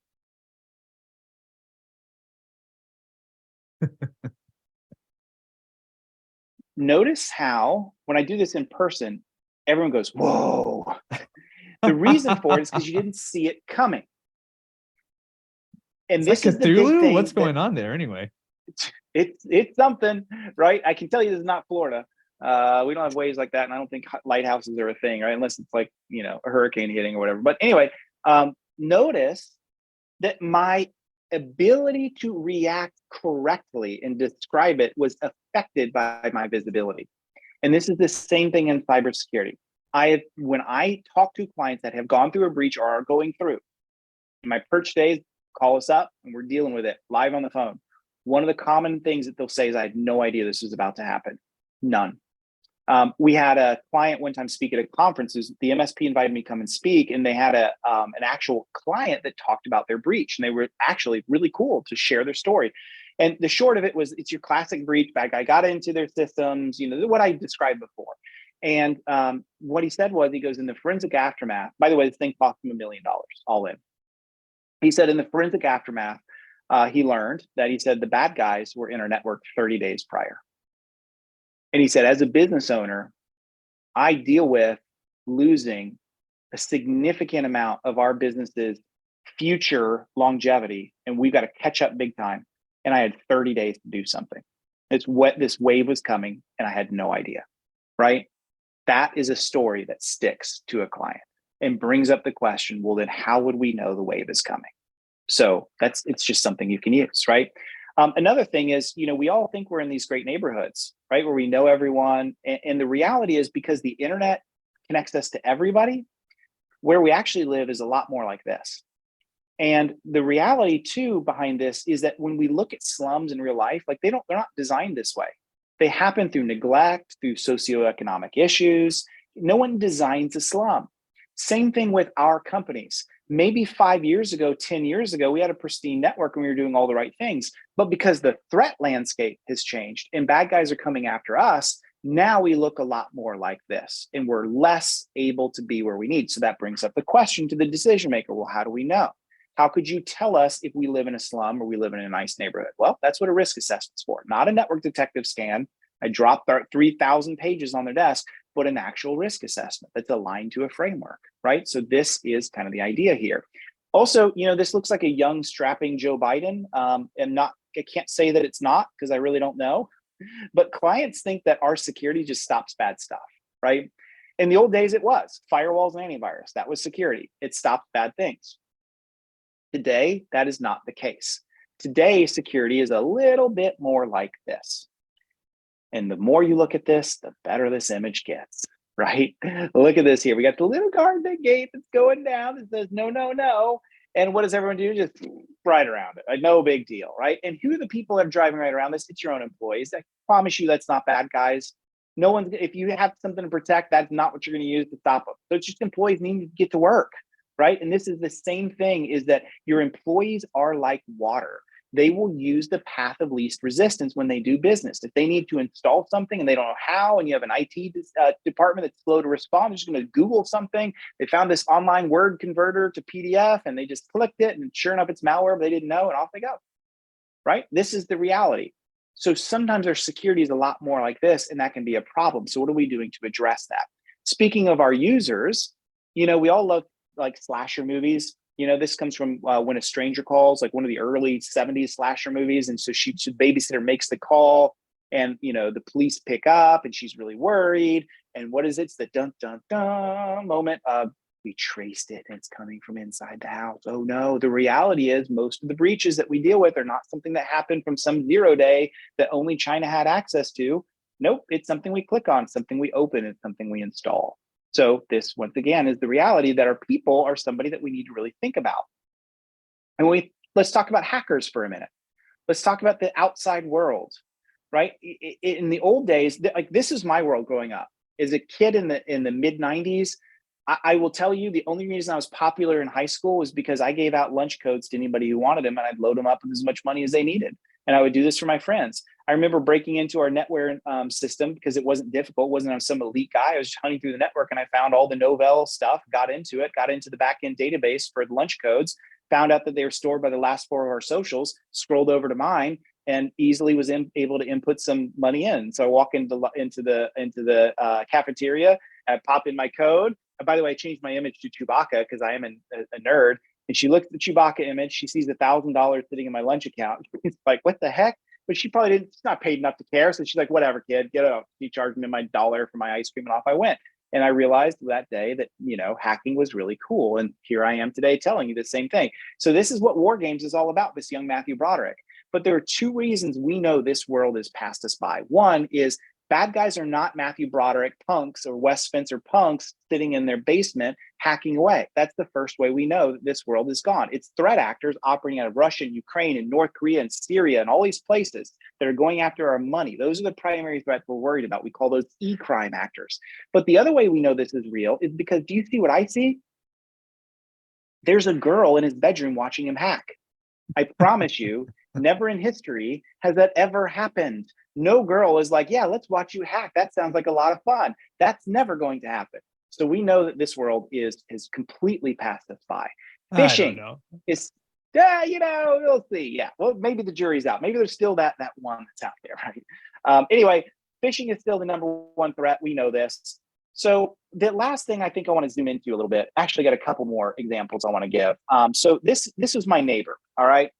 Notice how, when I do this in person, everyone goes, whoa. The reason for it is because you didn't see it coming. And Is this that is the big Cthulhu? thing. What's going on there anyway? It's something, right? I can tell you this is not Florida. We don't have waves like that, and I don't think lighthouses are a thing, right? Unless it's like, a hurricane hitting or whatever. But anyway, notice that my ability to react correctly and describe it was affected by my visibility. And this is the same thing in cybersecurity. When I talk to clients that have gone through a breach or are going through, in my perch days, call us up and we're dealing with it live on the phone. One of the common things that they'll say is, I had no idea this was about to happen. None. We had a client one time speak at a conference. The MSP invited me to come and speak, and they had an actual client that talked about their breach, and they were actually really cool to share their story. And the short of it was, it's your classic breach. Bad guy got into their systems, what I described before. And what he said was, he goes, in the forensic aftermath, by the way, this thing cost him $1 million all in. He said in the forensic aftermath, he learned that, he said, the bad guys were in our network 30 days prior. And he said, as a business owner, I deal with losing a significant amount of our business's future longevity, and we've got to catch up big time. And I had 30 days to do something. It's what this wave was coming, and I had no idea, right? That is a story that sticks to a client and brings up the question, well, then how would we know the wave is coming? So it's just something you can use, right? Another thing is, we all think we're in these great neighborhoods, right, where we know everyone. And the reality is, because the internet connects us to everybody, where we actually live is a lot more like this. And the reality too behind this is that when we look at slums in real life, like they're not designed this way. They happen through neglect, through socioeconomic issues. No one designs a slum. Same thing with our companies. Maybe 5 years ago, 10 years ago, we had a pristine network and we were doing all the right things. But because the threat landscape has changed and bad guys are coming after us, now we look a lot more like this and we're less able to be where we need. So that brings up the question to the decision maker. Well, how do we know? How could you tell us if we live in a slum or we live in a nice neighborhood? Well, that's what a risk assessment's for, not a network detective scan. I dropped 3,000 pages on their desk, but an actual risk assessment that's aligned to a framework, right? So this is kind of the idea here. Also, this looks like a young, strapping Joe Biden. I can't say that it's not, because I really don't know. But clients think that our security just stops bad stuff, right? In the old days, it was firewalls and antivirus. That was security. It stopped bad things. Today, that is not the case. Today, security is a little bit more like this. And the more you look at this, the better this image gets, right? Look at this here. We got the little garden gate that's going down that says, no, no, no. And what does everyone do? Just ride around it. No big deal, right? And who are the people that are driving right around this? It's your own employees. I promise you that's not bad guys. No one's, if you have something to protect, that's not what you're going to use to stop them. So it's just employees need to get to work, right? And this is the same thing, is that your employees are like water. They will use the path of least resistance when they do business. If they need to install something and they don't know how, and you have an IT department that's slow to respond, they're just going to Google something. They found this online word converter to PDF and they just clicked it, and sure enough, it's malware, but they didn't know, and off they go, right? This is the reality. So sometimes our security is a lot more like this, and that can be a problem. So what are we doing to address that? Speaking of our users, we all love like slasher movies. This comes from When a Stranger Calls, like one of the early 70s slasher movies. And so the babysitter makes the call, and the police pick up, and she's really worried. And what is it? It's the dun dun dun moment of, we traced it and it's coming from inside the house. Oh no, the reality is most of the breaches that we deal with are not something that happened from some 0-day that only China had access to. Nope, it's something we click on, something we open, and something we install. So this, once again, is the reality that our people are somebody that we need to really think about. And let's talk about hackers for a minute. Let's talk about the outside world, right? In the old days, like this is my world growing up. As a kid in the mid 90s, I will tell you, the only reason I was popular in high school was because I gave out lunch codes to anybody who wanted them, and I'd load them up with as much money as they needed. And I would do this for my friends. I remember breaking into our netware system because it wasn't difficult. It wasn't on some elite guy. I was just hunting through the network, and I found all the Novell stuff, got into the back-end database for the lunch codes, found out that they were stored by the last 4 of our socials, scrolled over to mine, and easily was able to input some money in. So I walk into the cafeteria, I pop in my code. And by the way, I changed my image to Chewbacca because I am a nerd. And she looks at the Chewbacca image. She sees $1,000 sitting in my lunch account. It's like, what the heck? But she probably didn't. She's not paid enough to care. So she's like, whatever, kid, get out. She charged me my $1 for my ice cream, and off I went. And I realized that day that hacking was really cool. And here I am today telling you the same thing. So this is what War Games is all about. This young Matthew Broderick. But there are 2 reasons we know this world has passed us by. One is, bad guys are not Matthew Broderick punks or Wes Spencer punks sitting in their basement hacking away. That's the first way we know that this world is gone. It's threat actors operating out of Russia and Ukraine and North Korea and Syria and all these places that are going after our money. Those are the primary threats we're worried about. We call those e-crime actors. But the other way we know this is real is because, do you see what I see? There's a girl in his bedroom watching him hack. I promise you, never in history has that ever happened. No girl is like, yeah, let's watch you hack. That sounds like a lot of fun. That's never going to happen. So we know that this world is completely passed us by. I don't Phishing know. is, we'll see. Yeah, well, maybe the jury's out. Maybe there's still that one that's out there, right? Anyway, phishing is still the number 1 threat. We know this. So the last thing I think I want to zoom into a little bit, actually got a couple more examples I want to give. So this is my neighbor, all right?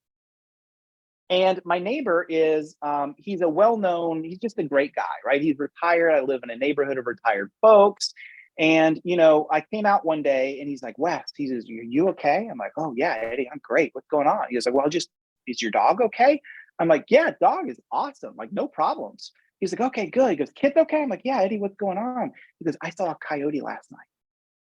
And my neighbor is, he's a well-known, he's just a great guy, right? He's retired. I live in a neighborhood of retired folks. And, I came out one day and he's like, Wes, he says, are you okay? I'm like, oh yeah, Eddie, I'm great. What's going on? He was like, well, is your dog okay? I'm like, yeah, dog is awesome. Like, no problems. He's like, okay, good. He goes, kid's okay? I'm like, yeah, Eddie, what's going on? He goes, I saw a coyote last night.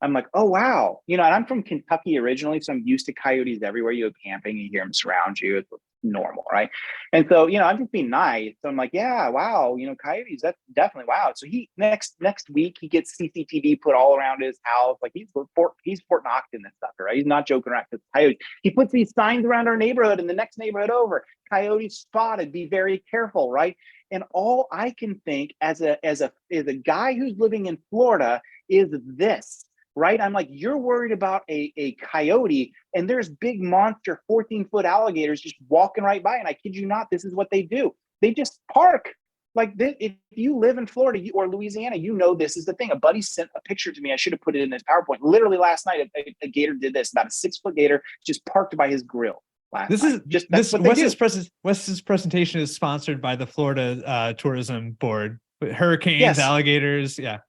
I'm like, oh, wow. And I'm from Kentucky originally, so I'm used to coyotes everywhere. You go camping, you hear them surround you. It's normal, right? And so, I'm just being nice. So I'm like, yeah, wow, coyotes, that's definitely wow. So he next week, he gets CCTV put all around his house. Like he's Fort Knox in this sucker, right? He's not joking around with coyotes. He puts these signs around our neighborhood and the next neighborhood over, coyotes spotted, be very careful, right? And all I can think as a guy who's living in Florida is this. Right? I'm like, you're worried about a coyote, and there's big monster 14-foot alligators just walking right by. And I kid you not, this is what they do. They just park. Like this, if you live in Florida or Louisiana, this is the thing. A buddy sent a picture to me. I should have put it in his PowerPoint. Literally last night, a gator did this. About a 6-foot gator just parked by his grill. Wes's presentation is sponsored by the Florida Tourism Board. Hurricanes, yes. Alligators, yeah.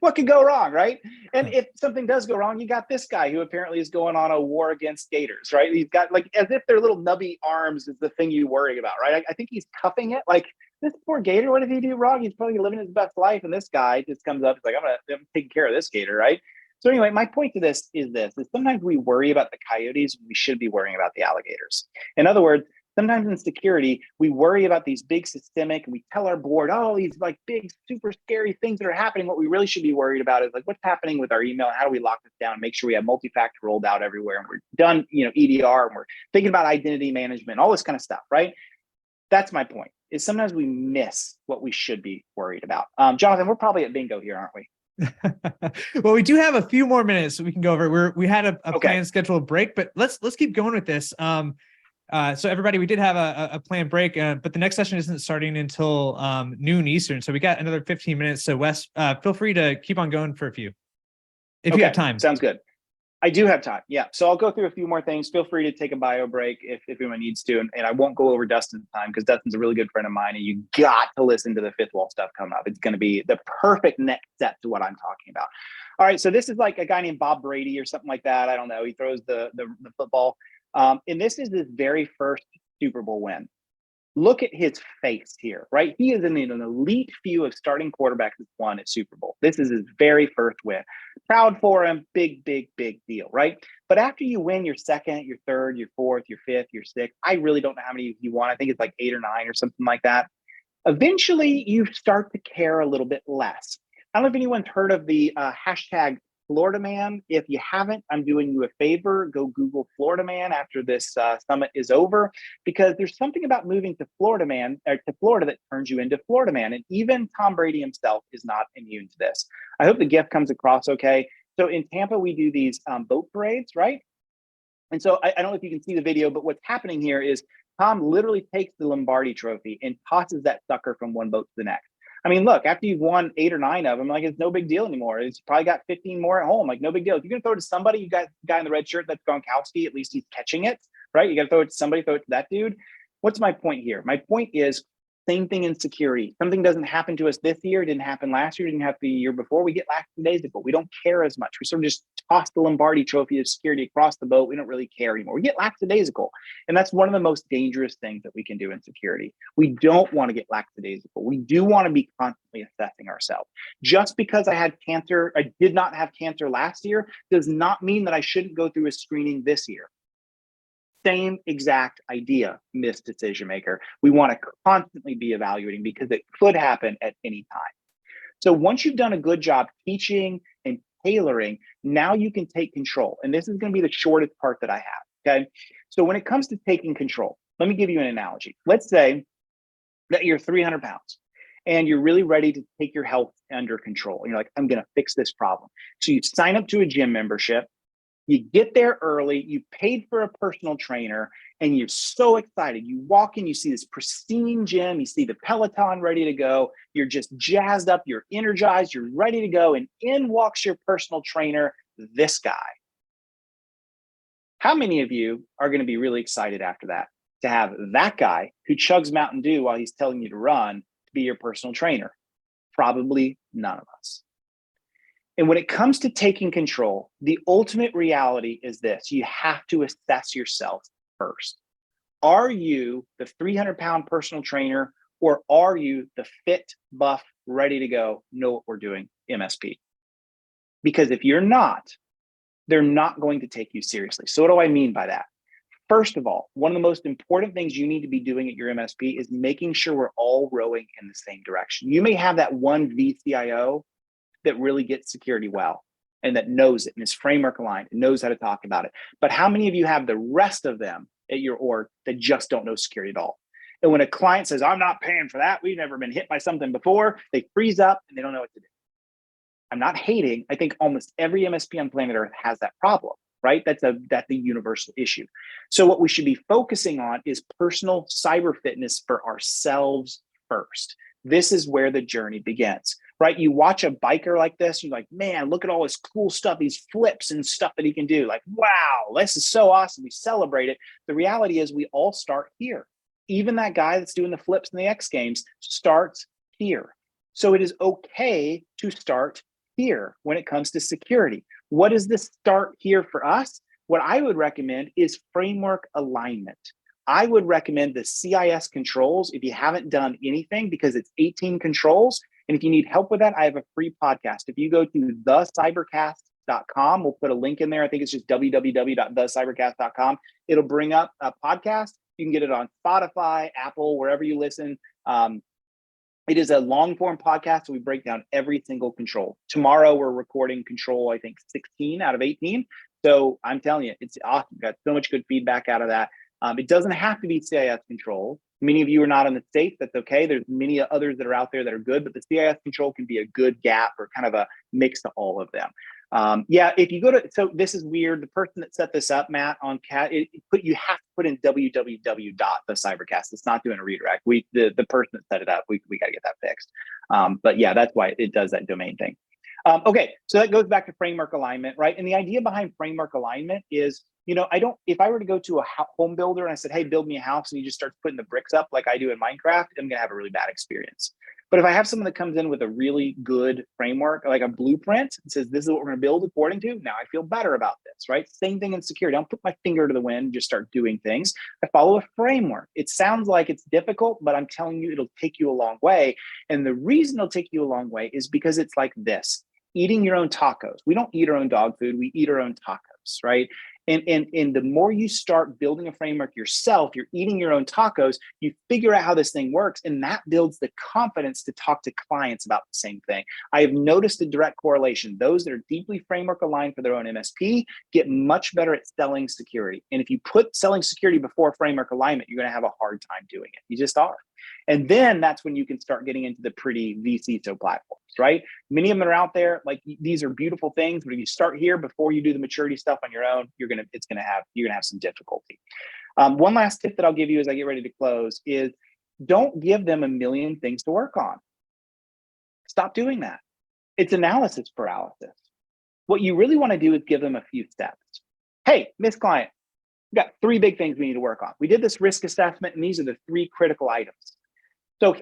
What could go wrong, right? And if something does go wrong, you got this guy who apparently is going on a war against gators, right? He's got like, as if their little nubby arms is the thing you worry about, right? I think he's cuffing it. Like, this poor gator, what did he do wrong? He's probably living his best life. And this guy just comes up, he's like, I'm taking care of this gator, right? So anyway, my point to this is sometimes we worry about the coyotes when we should be worrying about the alligators. In other words, Sometimes in security, we worry about these big systemic, and we tell our board, oh, these like big, super scary things that are happening. What we really should be worried about is like what's happening with our email. How do we lock this down? Make sure we have multi-factor rolled out everywhere, and we're done, EDR, and we're thinking about identity management, all this kind of stuff, right? That's my point. Is sometimes we miss what we should be worried about. Jonathan, we're probably at bingo here, aren't we? Well, we do have a few more minutes so we can go over. We had a Okay. planned scheduled break, but let's keep going with this. So everybody, we did have a planned break, but the next session isn't starting until noon Eastern. So we got another 15 minutes. So Wes, feel free to keep on going for a few, if you have time. Sounds good. I do have time. Yeah. So I'll go through a few more things. Feel free to take a bio break if anyone needs to. And I won't go over Dustin's time because Dustin's a really good friend of mine. And you got to listen to the fifth wall stuff coming up. It's going to be the perfect next step to what I'm talking about. All right. So this is like a guy named Bob Brady or something like that. I don't know. He throws the football. And this is his very first Super Bowl win. Look at his face here, right? He is in an elite few of starting quarterbacks that's won at Super Bowl. This is his very first win. Proud for him. Big, big, big deal, right? But after you win your second, your third, your fourth, your fifth, your sixth, I really don't know how many he won. I think it's like 8 or 9 or something like that. Eventually, you start to care a little bit less. I don't know if anyone's heard of the hashtag Florida Man. If you haven't, I'm doing you a favor. Go Google Florida Man after this summit is over, because there's something about moving to Florida that turns you into Florida Man. And even Tom Brady himself is not immune to this. I hope the gift comes across okay. So in Tampa, we do these boat parades, right? And so I don't know if you can see the video, but what's happening here is Tom literally takes the Lombardi trophy and tosses that sucker from one boat to the next. I mean, look, after you've won 8 or 9 of them, like it's no big deal anymore. It's probably got 15 more at home. Like no big deal. If you're gonna throw it to somebody, you got a guy in the red shirt, that's Gronkowski. At least he's catching it, right? You got to throw it to somebody, throw it to that dude. What's my point here? My point is same thing in security. Something doesn't happen to us this year, didn't happen last year, didn't happen the year before. We get lackadaisical. We don't care as much. We sort of just toss the Lombardi trophy of security across the boat. We don't really care anymore. We get lackadaisical. And that's one of the most dangerous things that we can do in security. We don't want to get lackadaisical. We do want to be constantly assessing ourselves. Just because I did not have cancer last year, does not mean that I shouldn't go through a screening this year. Same exact idea, missed decision maker. We want to constantly be evaluating because it could happen at any time. So once you've done a good job teaching and tailoring, now you can take control. And this is going to be the shortest part that I have, okay? So when it comes to taking control, let me give you an analogy. Let's say that you're 300 pounds and you're really ready to take your health under control. You're like, I'm going to fix this problem. So you sign up to a gym membership. You get there early, you paid for a personal trainer, and you're so excited. You walk in, you see this pristine gym, you see the Peloton ready to go. You're just jazzed up, you're energized, you're ready to go. And in walks your personal trainer, this guy. How many of you are going to be really excited after that to have that guy who chugs Mountain Dew while he's telling you to run to be your personal trainer? Probably none of us. And when it comes to taking control, the ultimate reality is this: you have to assess yourself first. Are you the 300-pound personal trainer, or are you the fit, buff, ready to go, know what we're doing MSP? Because if you're not, they're not going to take you seriously. So what do I mean by that? First of all, one of the most important things you need to be doing at your MSP is making sure we're all rowing in the same direction. You may have that one VCIO that really gets security well and that knows it and is framework aligned and knows how to talk about it. But how many of you have the rest of them at your org that just don't know security at all? And when a client says, I'm not paying for that, we've never been hit by something before, they freeze up and they don't know what to do. I'm not hating. I think almost every MSP on planet Earth has that problem, right? That's the universal issue. So what we should be focusing on is personal cyber fitness for ourselves first. This is where the journey begins, right? You watch a biker like this, you're like, man, look at all this cool stuff, these flips and stuff that he can do. Like, wow, this is so awesome. We celebrate it. The reality is we all start here. Even that guy that's doing the flips in the X Games starts here. So it is okay to start here when it comes to security. What is the start here for us? What I would recommend is framework alignment. I would recommend the CIS controls if you haven't done anything, because it's 18 controls. And if you need help with that, I have a free podcast. If you go to thecybercast.com, we'll put a link in there. I think it's just www.thecybercast.com. It'll bring up a podcast. You can get it on Spotify, Apple, wherever you listen. It is a long form podcast. So we break down every single control. Tomorrow we're recording control, I think 16 out of 18. So I'm telling you, it's awesome. Got so much good feedback out of that. It doesn't have to be CIS control. Many of you are not in the States. That's okay. There's many others that are out there that are good, but the CIS control can be a good gap or kind of a mix to all of them. Yeah, if you go to, so this is weird. The person that set this up, Matt, on cat, you have to put in www.thecybercast. It's not doing a redirect. The person that set it up, we got to get that fixed. But yeah, that's why it does that domain thing. Okay, so that goes back to framework alignment, right? And the idea behind framework alignment is, if I were to go to a home builder and I said, hey, build me a house, and he just starts putting the bricks up like I do in Minecraft, I'm gonna have a really bad experience. But if I have someone that comes in with a really good framework, like a blueprint, and says, this is what we're gonna build according to, now I feel better about this, right? Same thing in security. I don't put my finger to the wind, just start doing things. I follow a framework. It sounds like it's difficult, but I'm telling you, it'll take you a long way. And the reason it'll take you a long way is because it's like this. Eating your own tacos. We don't eat our own dog food, we eat our own tacos, right? And the more you start building a framework yourself, you're eating your own tacos, you figure out how this thing works, and that builds the confidence to talk to clients about the same thing. I have noticed a direct correlation. Those that are deeply framework aligned for their own MSP get much better at selling security. And if you put selling security before framework alignment, you're gonna have a hard time doing it. You just are. And then that's when you can start getting into the pretty vCISO platforms, right? Many of them are out there. Like, these are beautiful things, but if you start here before you do the maturity stuff on your own, you're gonna have some difficulty. One last tip that I'll give you as I get ready to close is, don't give them a million things to work on. Stop doing that. It's analysis paralysis. What you really want to do is give them a few steps. Hey, Miss Client, we've got 3 big things we need to work on. We did this risk assessment, and these are the 3 critical items. So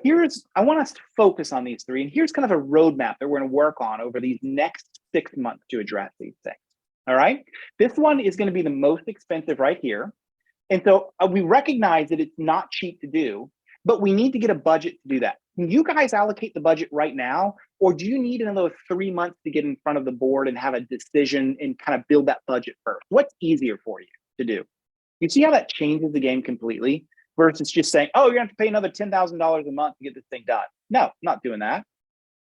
I want us to focus on these 3, and here's kind of a roadmap that we're going to work on over these next 6 months to address these things. All right. This one is going to be the most expensive right here. And so we recognize that it's not cheap to do, but we need to get a budget to do that. Can you guys allocate the budget right now? Or do you need another 3 months to get in front of the board and have a decision and kind of build that budget first? What's easier for you to do? You see how that changes the game completely versus just saying, oh, you're gonna have to pay another $10,000 a month to get this thing done. No, I'm not doing that.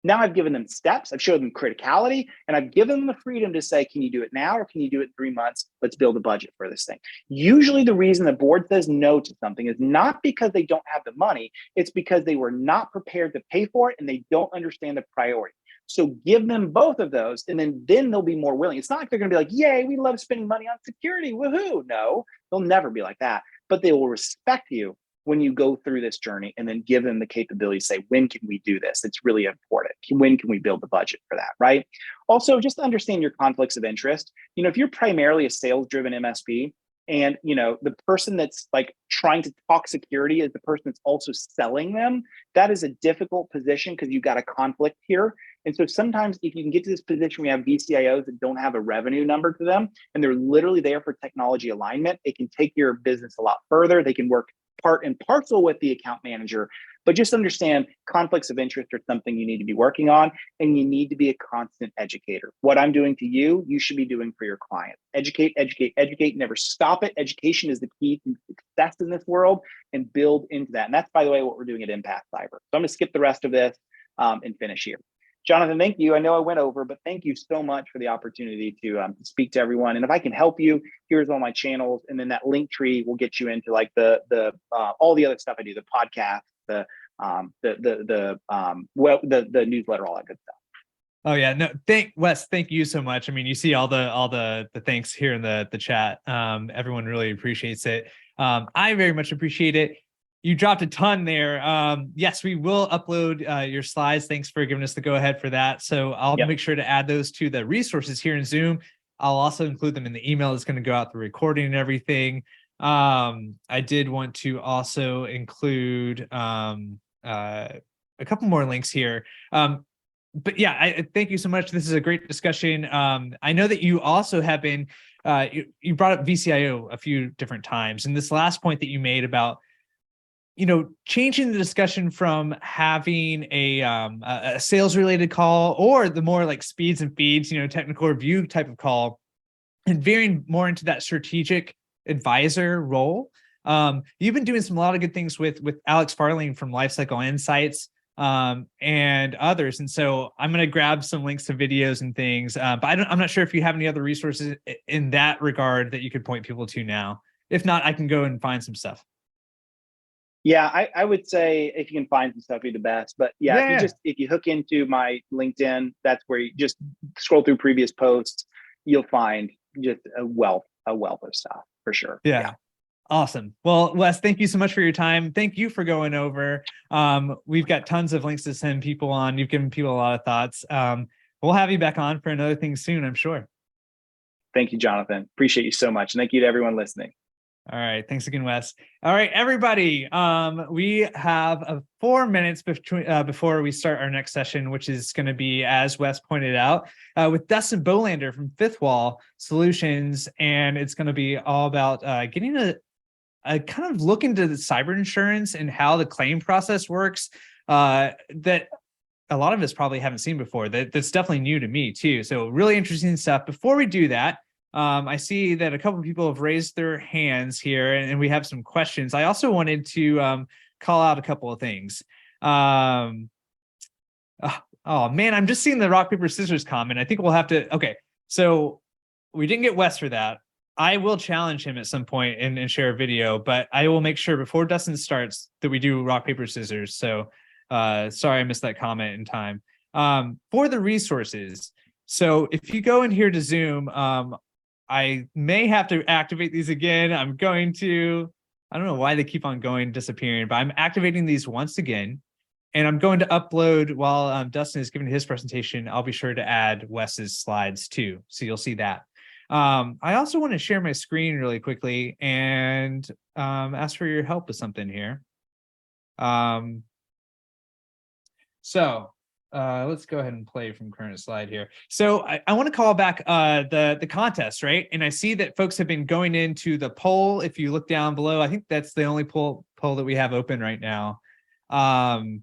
Now I've given them steps, I've showed them criticality, and I've given them the freedom to say, can you do it now or can you do it in 3 months? Let's build a budget for this thing. Usually the reason the board says no to something is not because they don't have the money, it's because they were not prepared to pay for it and they don't understand the priority. So give them both of those, and then they'll be more willing. It's not like they're gonna be like, yay, we love spending money on security, woohoo. No, they'll never be like that, but they will respect you when you go through this journey, and then give them the capability to say, when can we do this? It's really important. When can we build the budget for that, right? Also, just understand your conflicts of interest. If you're primarily a sales-driven MSP, and the person that's like trying to talk security is the person that's also selling them, that is a difficult position because you've got a conflict here. And so sometimes if you can get to this position where you have VCIOs that don't have a revenue number to them, and they're literally there for technology alignment, it can take your business a lot further. They can work part and parcel with the account manager, but just understand conflicts of interest are something you need to be working on, and you need to be a constant educator. What I'm doing to you, you should be doing for your clients. Educate, educate, educate, never stop it. Education is the key to success in this world, and build into that. And that's, by the way, what we're doing at Impact Cyber. So I'm gonna skip the rest of this and finish here. Jonathan, thank you. I know I went over, but thank you so much for the opportunity to speak to everyone. And if I can help you, here's all my channels, and then that link tree will get you into like the all the other stuff I do, the podcast, the newsletter, all that good stuff. Oh yeah, no, Wes, thank you so much. I mean, you see all the thanks here in the chat. Everyone really appreciates it. I very much appreciate it. You dropped a ton there. Yes, we will upload your slides. Thanks for giving us the go ahead for that. So I'll make sure to add those to the resources here in Zoom. I'll also include them in the email that's going to go out, the recording and everything. I did want to also include a couple more links here. But yeah, I thank you so much. This is a great discussion. I know that you also have been, you brought up VCIO a few different times. And this last point that you made about changing the discussion from having a sales related call, or the more like speeds and feeds, technical review type of call, and veering more into that strategic advisor role. You've been doing a lot of good things with Alex Farling from Lifecycle Insights, and others. And so I'm going to grab some links to videos and things, but I'm not sure if you have any other resources in that regard that you could point people to now. If not, I can go and find some stuff. Yeah, I would say if you can find some stuff, be the best. But yeah, if you hook into my LinkedIn, that's where you just scroll through previous posts, you'll find just a wealth of stuff for sure. Yeah. Awesome. Well, Wes, thank you so much for your time. Thank you for going over. We've got tons of links to send people on. You've given people a lot of thoughts. We'll have you back on for another thing soon, I'm sure. Thank you, Jonathan. Appreciate you so much. And thank you to everyone listening. All right. Thanks again, Wes. All right, everybody. We have 4 minutes before we start our next session, which is going to be, as Wes pointed out, with Dustin Bolander from Fifth Wall Solutions. And it's going to be all about getting a kind of look into the cyber insurance and how the claim process works, that a lot of us probably haven't seen before. That's definitely new to me too. So really interesting stuff. Before we do that, I see that a couple of people have raised their hands here, and we have some questions. I also wanted to call out a couple of things. Oh man, I'm just seeing the rock, paper, scissors comment. I think we'll have to, okay. So we didn't get Wes for that. I will challenge him at some point and share a video, but I will make sure before Dustin starts that we do rock, paper, scissors. So sorry I missed that comment in time. For the resources, so if you go in here to Zoom, I may have to activate these again. I don't know why they keep on disappearing, but I'm activating these once again. And I'm going to upload while Dustin is giving his presentation. I'll be sure to add Wes's slides too. So you'll see that. I also want to share my screen really quickly and ask for your help with something here. Let's go ahead and play from current slide here. So I want to call back the contest, right? And I see that folks have been going into the poll. If you look down below, I think that's the only poll that we have open right now. I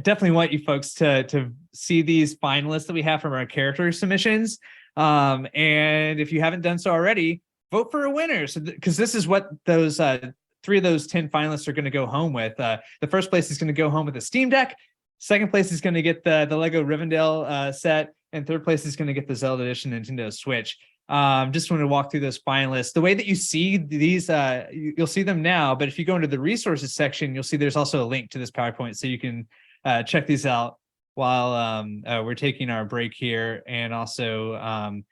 definitely want you folks to see these finalists that we have from our character submissions. And if you haven't done so already, vote for a winner. So because this is what those 3 of those 10 finalists are going to go home with. The first place is going to go home with a Steam Deck. Second place is going to get the Lego Rivendell set, and third place is going to get the Zelda Edition Nintendo Switch. Just want to walk through those finalists. The way that you see these, you'll see them now, but if you go into the resources section, you'll see there's also a link to this PowerPoint, so you can check these out while we're taking our break here, and also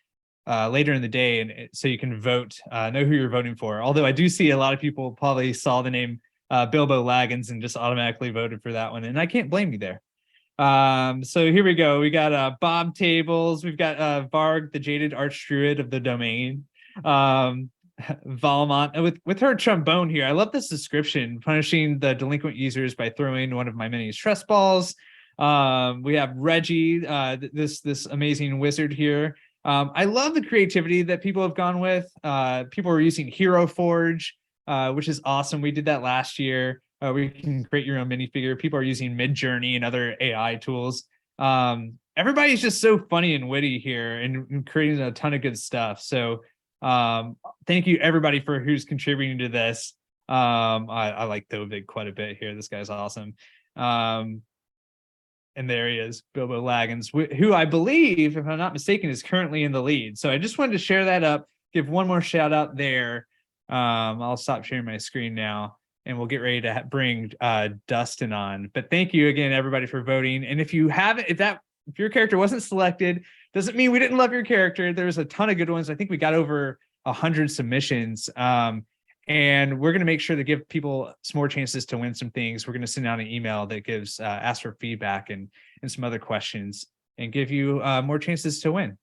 later in the day, and so you can vote, know who you're voting for. Although I do see a lot of people probably saw the name Bilbo Laggins and just automatically voted for that one, and I can't blame you there. So here we go. We got Bob Tables. We've got Varg, the jaded archdruid of the domain. Valmont with her trombone here. I love this description: punishing the delinquent users by throwing one of my many stress balls. We have Reggie, this amazing wizard here. I love the creativity that people have gone with. People are using Hero Forge, which is awesome. We did that last year. We can create your own minifigure. People are using Midjourney and other AI tools. Everybody's just so funny and witty here and creating a ton of good stuff. So thank you everybody for who's contributing to this. I like Dovig quite a bit here. This guy's awesome. And there he is, Bilbo Laggins, who I believe, if I'm not mistaken, is currently in the lead. So I just wanted to share that up, give one more shout out there. I'll stop sharing my screen now, and we'll get ready to bring Dustin on. But thank you again, everybody, for voting. And if you haven't, if your character wasn't selected, doesn't mean we didn't love your character. There's a ton of good ones. I think we got over 100 submissions. And we're going to make sure to give people some more chances to win some things. We're going to send out an email that gives ask for feedback and some other questions and give you more chances to win.